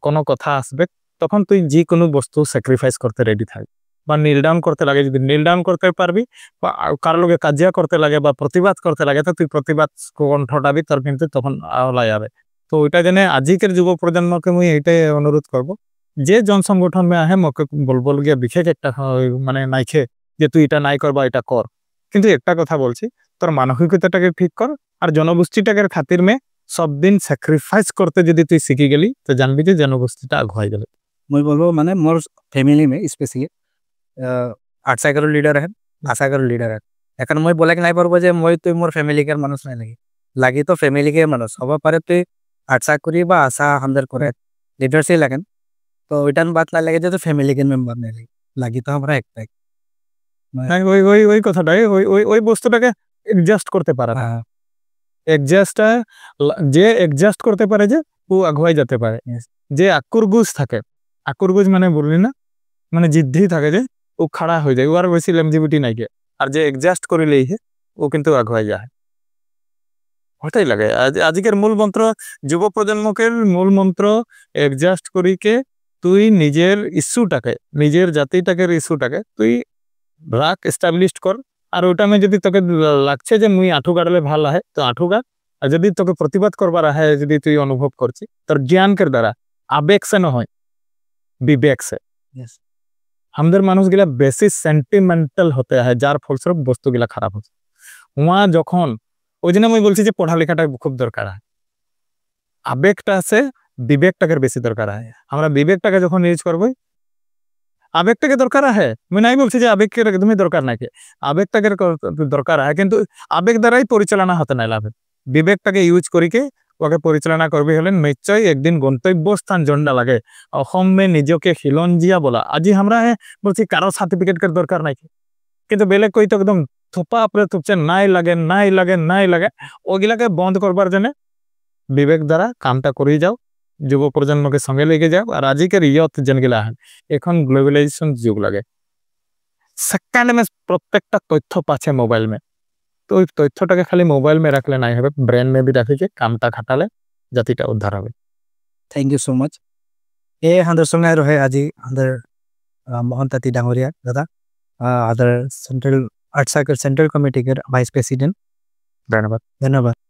কোনো কথা আসবে তখন তুই যে কোনো বস্তু স্যাক্রিফাইস করতে রেডি থাকবি বা নীল ডাউন করতে লাগে যদি নীল ডাউন করতে পারবি বা কারোর লগে কাজিয়া করতে লাগে বা প্রতিবাদ করতে লাগে তো তুই প্রতিবাদ কণ্ঠটাবি তোর কিন্তু তখন আওলা যাবে তো ওইটা জেনে আজকের যুব প্রজন্মকে মুই এইটাই অনুরোধ করব যে জনসংগঠন में আহে মকে বলবো গিয়ে বিশেষ একটা মানে নাইখে যে তুই এটা নাই কর বা এটা কর কিন্তু একটা কথা বলছি তোর মানসিকতাটাকে ঠিক কর আর জনগোষ্ঠীটাকে খাতির में সব দিন স্যাক্রিফাইস করতে যদি তুই শিখে গেলি তো জানবি যে জনগোষ্ঠীটা আগুয়াই গেল মই বলবো মানে মোর ফ্যামিলি में স্পেশালি আটসা এগারো লিডার है আশা এগারো লিডার है এখন মই বলে নাই পারবো যে মই তুই মোর ফ্যামিলিকের মানুষ নাই লাগি তো ফ্যামিলিকে মানুষ হব পারে তুই আটসা করি বা আশা আমাদের করে লিডারশিপ লাগেন তো ওইটান বাদ না লাগে যে তো ফ্যামিলিকে মেম্বার নাই লাগি তো আমরা একটাই ওই ওই ওই কথাটাই ওই ওই ওই বস্তুটাকে অ্যাডজাস্ট করতে পারে না অ্যাডজাস্টটা যে অ্যাডজাস্ট করতে পারে যে ও আগুয়াই যেতে পারে যে আকুরগুজ থাকে আকুরগুজ মানে বললি না মানে জিদ্দি থাকে যে ও খাড়া হয়ে যায় ও আর বেশি লেমজিবিটি নাই কে আর যে অ্যাডজাস্ট করিলেই ও কিন্তু আগুয়াই যায় ওটাই লাগে আজকের মূল মন্ত্র যুব প্রজন্মকে মূল মন্ত্র অ্যাডজাস্ট করিকে তুই নিজের ইস্যুটাকে নিজের জাতিটাকে ইস্যুটাকে তুই রাখ এস্টাবলিশ কর আর ওটা আমি যদি তোকে লাগছে যে মুই আঁঠু গাড়লে ভালো হয় তো আঁঠু গাড় আর যদি তোকে প্রতিবাদ করবার আহে যদি তুই অনুভব করছিস তোর জ্ঞানকের দ্বারা আবেগ সে নয় বিবেক সে আমাদের মানুষগুলা বেশি সেন্টিমেন্টাল হতে হয় যার ফলস্বরূপ বস্তুগুলা খারাপ হচ্ছে ওয়া যখন ওই জন্য আমি বলছি যে পড়ালেখাটা খুব দরকার হয় আবেগটা আছে বিবেকটাকে বেশি দরকার হয় আমরা বিবেকটাকে যখন ইউজ করবো আবেগটাকে দরকার হয় আমি নাই বলছি যে আবেগকে একদমই দরকার নাকি আবেগটাকে দরকার হয় কিন্তু আবেগ দ্বারাই পরিচালনা হতে নাই লাভে বিবেকটাকে ইউজ করিকে ওকে পরিচালনা করবি হলে নিশ্চয়ই একদিন গন্তব্যস্থান জন্ডা লাগে অসমে নিজকে খিলঞ্জিয়া বলা আজি আমরা বলছি কারো সার্টিফিকেটের দরকার নাই কিন্তু বেলেগ কই তো একদম থোপা আপরে থুপছে নাই লাগে ওগুলাকে বন্ধ করবার জন্য বিবেক দ্বারা কামটা করেই যাও যুব প্রজন্মকে সঙ্গে লেগে যাও আর আজকের ইয়ত যেগুলা এখন গ্লোবালাইজেশন যুগ লাগে সেকেন্ড में প্রত্যেকটা তথ্য পাচ্ছে মোবাইল में তো ওই তথ্যটাকে খালি মোবাইল में রাখলে নাই হবে ব্রেন में भी রাখিকে কামটা খাটালে জাতিটা উদ্ধার হবে থ্যাংক ইউ সো মাচ আমাদের সঙ্গে রহে আজি আমাদের মোহন তাঁতী ডাঙরিয়া দাদা আমাদের সেন্ট্রাল আর্ট সার্কেল সেন্ট্রাল কমিটির ভাইস প্রেসিডেন্ট ধন্যবাদ ধন্যবাদ